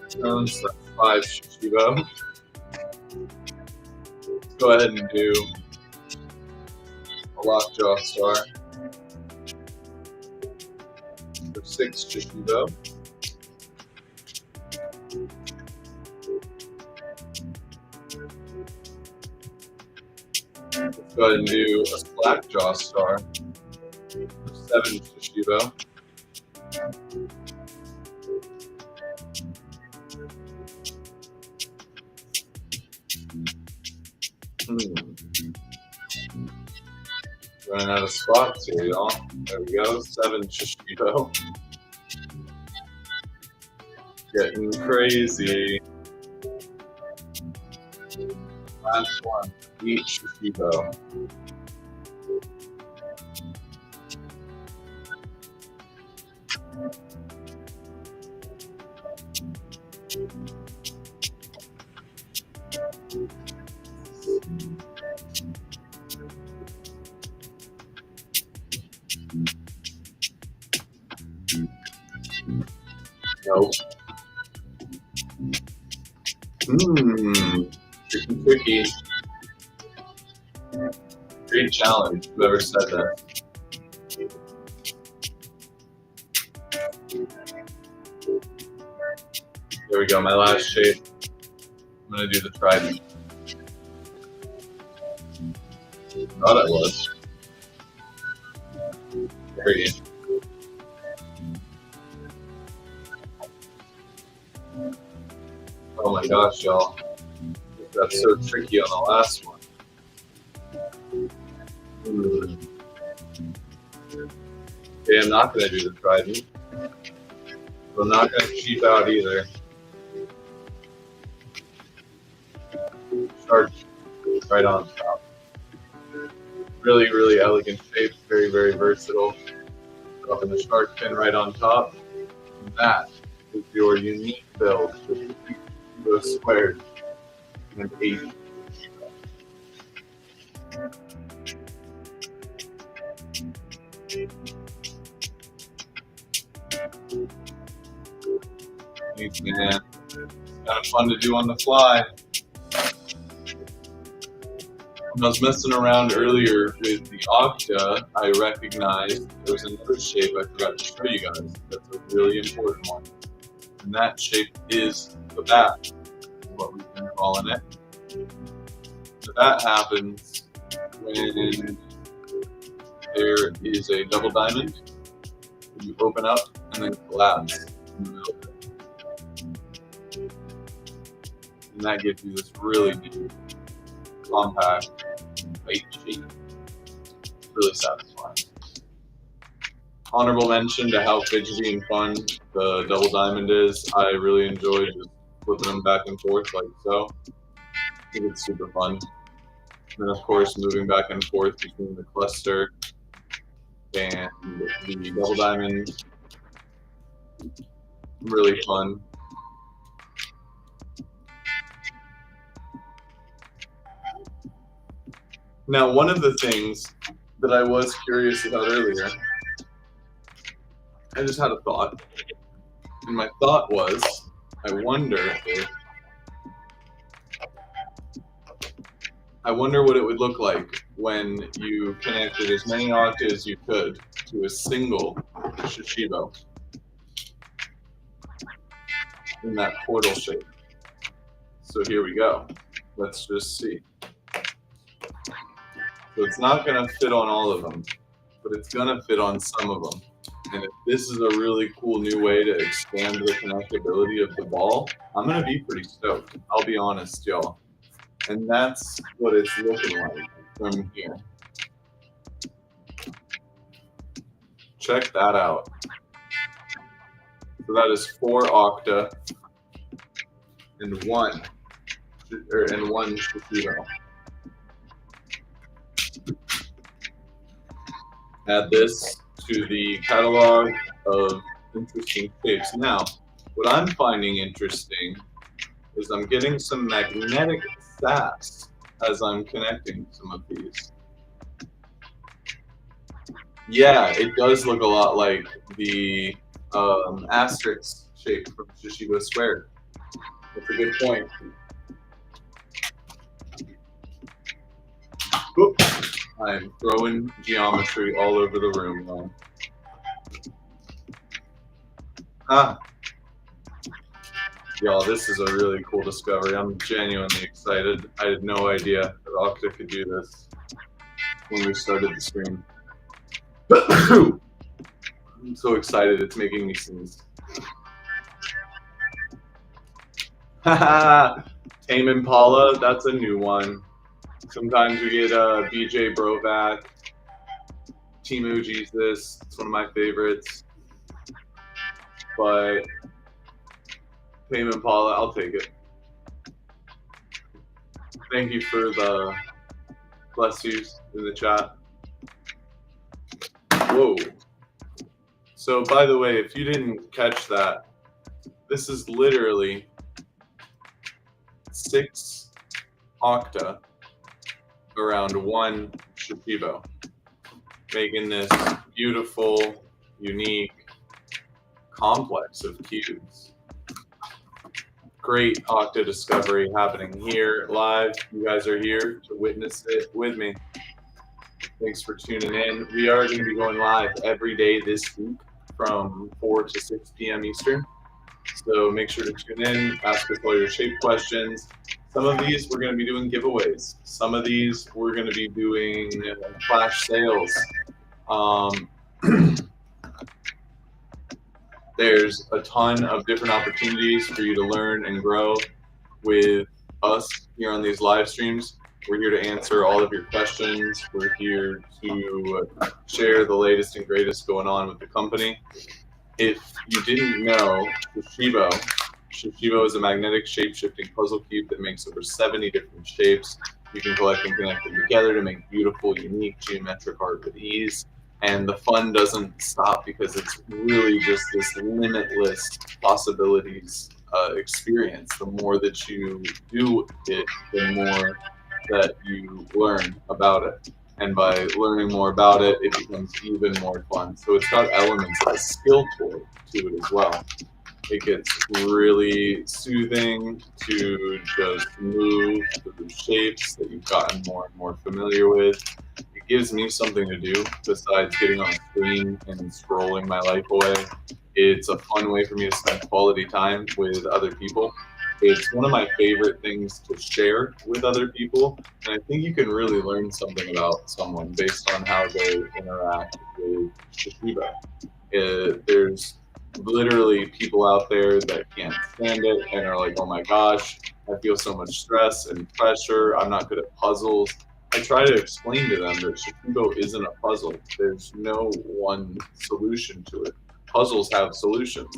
So that's 5 Shashibo. go ahead and do a lockjaw star for 6 Shashibo. Let's go ahead and do a slack jaw star for 7 Shashibo. Running out of spots here, y'all. There we go, 7 Shashibo. Getting crazy. Last one, 8 Shashibo. Nope. Tricky. Great challenge, whoever said that. There we go, my last shape. I'm gonna do the trident. Thought I was. Very. Oh my gosh, y'all. That's so tricky on the last one. Okay, I'm not going to do the trident. But I'm not going to cheap out either. Shark right on top. Really, really elegant shape. Very, very versatile. Dropping the shark fin right on top. And that is your unique build with Shashibo Squared and 8. Thanks, man. It's kind of fun to do on the fly. When I was messing around earlier with the Octa, I recognized there was another shape I forgot to show you guys. That's a really important one. And that shape is the bat, what we've been calling it. So that happens when there is a double diamond. You open up and then collapse in the middle. And that gives you this really deep, compact, light shape. Really satisfying. Honorable mention to how fidgety and fun the double diamond is. I really enjoy just flipping them back and forth like so. I think it's super fun. And then of course moving back and forth between the cluster and the double diamond. Really fun. Now, one of the things that I was curious about earlier, I just had a thought. And my thought was, I wonder what it would look like when you connected as many Octa as you could to a single Shashibo in that portal shape. So here we go. Let's just see. So it's not going to fit on all of them, but it's going to fit on some of them. And if this is a really cool new way to expand the connectability of the ball, I'm going to be pretty stoked. I'll be honest, y'all. And that's what it's looking like from here. Check that out. So that is 4 Octa and one Shashibo. Add this to the catalog of interesting shapes. Now, what I'm finding interesting is I'm getting some magnetic sass as I'm connecting some of these. Yeah, it does look a lot like the asterisk shape from Shashibo Squared. That's a good point. Whoop. I'm throwing geometry all over the room now. Y'all, this is a really cool discovery. I'm genuinely excited. I had no idea that Octa could do this when we started the stream. I'm so excited, it's making me sneeze. Tame Impala, that's a new one. Sometimes we get BJ Brovac. Team Jesus, it's one of my favorites. But Tame Impala, I'll take it. Thank you for the bless yous in the chat. Whoa. So by the way, if you didn't catch that, this is literally 6 Octa around 1 Shashibo, making this beautiful, unique complex of cubes. Great Octa discovery happening here live. You guys are here to witness it with me. Thanks for tuning in. We are going to be going live every day this week from 4 to 6 p.m. Eastern. So make sure to tune in, ask us all your shape questions. Some of these we're going to be doing giveaways. Some of these we're going to be doing flash sales. There's a ton of different opportunities for you to learn and grow with us here on these live streams. We're here to answer all of your questions. We're here to share the latest and greatest going on with the company. If you didn't know, Shashibo is a magnetic shape-shifting puzzle cube that makes over 70 different shapes. You can collect and connect them together to make beautiful, unique geometric art with ease. And the fun doesn't stop because it's really just this limitless possibilities experience. The more that you do it, the more that you learn about it. And by learning more about it, it becomes even more fun. So it's got elements of a skill toy to it as well. It gets really soothing to just move through shapes that you've gotten more and more familiar with. It gives me something to do besides getting on a screen and scrolling my life away. It's a fun way for me to spend quality time with other people. It's one of my favorite things to share with other people, and I think you can really learn something about someone based on how they interact with Shashibo. There's literally people out there that can't stand it and are like, oh my gosh, I feel so much stress and pressure. I'm not good at puzzles. I try to explain to them that Shashibo isn't a puzzle. There's no one solution to it. Puzzles have solutions.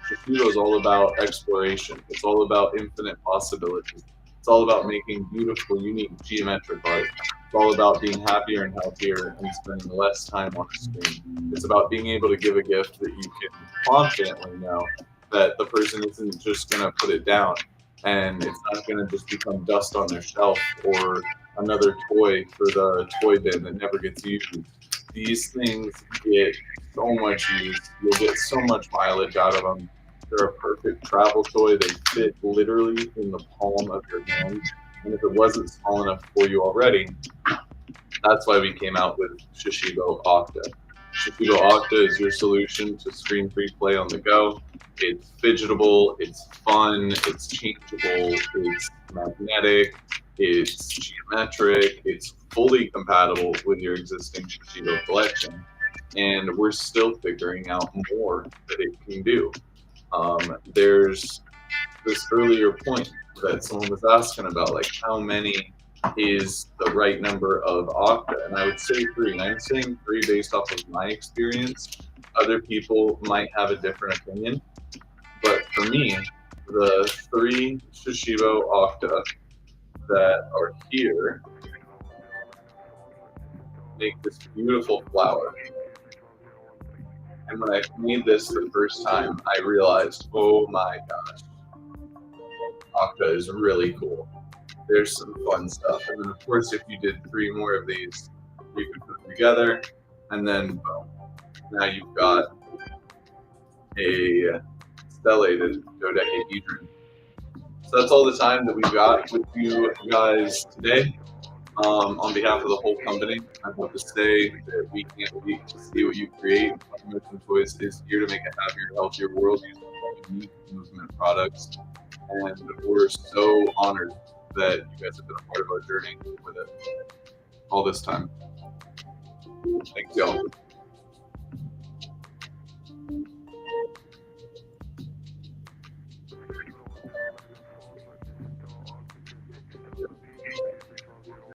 Shashibo is all about exploration. It's all about infinite possibilities. It's all about making beautiful, unique geometric art. It's all about being happier and healthier and spending less time on the screen. It's about being able to give a gift that you can confidently know that the person isn't just going to put it down and it's not going to just become dust on their shelf or another toy for the toy bin that never gets used. These things get so much use. You'll get so much mileage out of them. They're a perfect travel toy. They fit literally in the palm of your hand. And if it wasn't small enough for you already, that's why we came out with Shashibo Octa. Shashibo Octa is your solution to screen-free play on the go. It's fidgetable, it's fun, it's changeable, it's magnetic, it's geometric, it's fully compatible with your existing Shashibo collection. And we're still figuring out more that it can do. There's this earlier point that someone was asking about, like how many is the right number of Octa, and I would say 3. And I'm saying 3 based off of my experience. Other people might have a different opinion, but for me, the 3 Shashibo Octa that are here make this beautiful flower. And when I made this the first time, I realized, oh my gosh, Octa is really cool. There's some fun stuff. And then of course, if you did 3 more of these, you could put them together, and then boom. Now you've got a stellated dodecahedron. So that's all the time that we've got with you guys today. On behalf of the whole company, I'd love to say that we can't wait to see what you create. Motion Choice is here to make a happier, healthier world using unique movement products. And we're so honored that you guys have been a part of our journey with it all this time. Thanks, y'all.